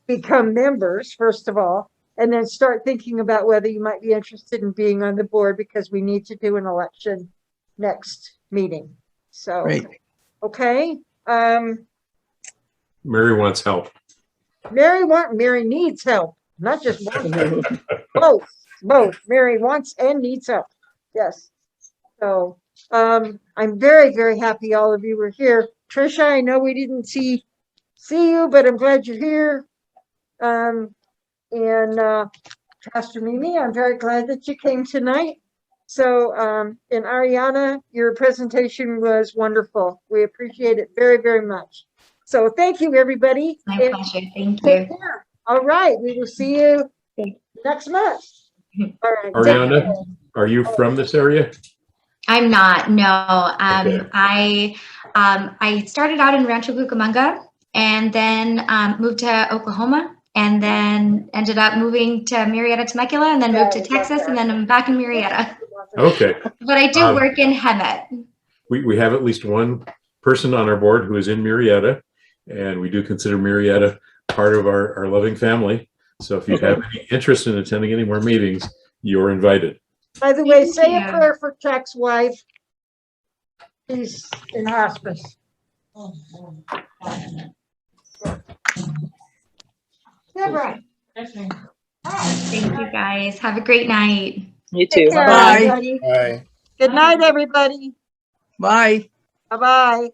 become members, first of all, and then start thinking about whether you might be interested in being on the board because we need to do an election next meeting. So, Great. okay. Mary wants help. Mary needs help, not just one. Both. Mary wants and needs help. Yes. So, I'm very, very happy all of you were here. Trisha, I know we didn't see you, but I'm glad you're here. Pastor Mimi, I'm very glad that you came tonight. So, and Arianna, your presentation was wonderful. We appreciate it very, very much. So thank you, everybody. My And pleasure. Thank take you. care. All right, we will see you next month. All right. take Arianna, care. are you from this area? I'm not. No. Okay. I started out in Rancho Cucamonga and then moved to Oklahoma and then ended up moving to Murrieta, Temecula, and then moved to Texas, and then I'm back in Murrieta. Okay. But I do work in Hemet. We have at least one person on our board who is in Murrieta, and we do consider Murrieta part of our loving family. So if you have any interest in attending any more meetings, you're invited. By the way, Thank say a you. prayer for Chuck's wife. She's in hospice. Deborah. Thank you guys. Have a great night. you Take too. care, Bye. everybody. Bye. Good night, everybody. Bye. Bye-bye.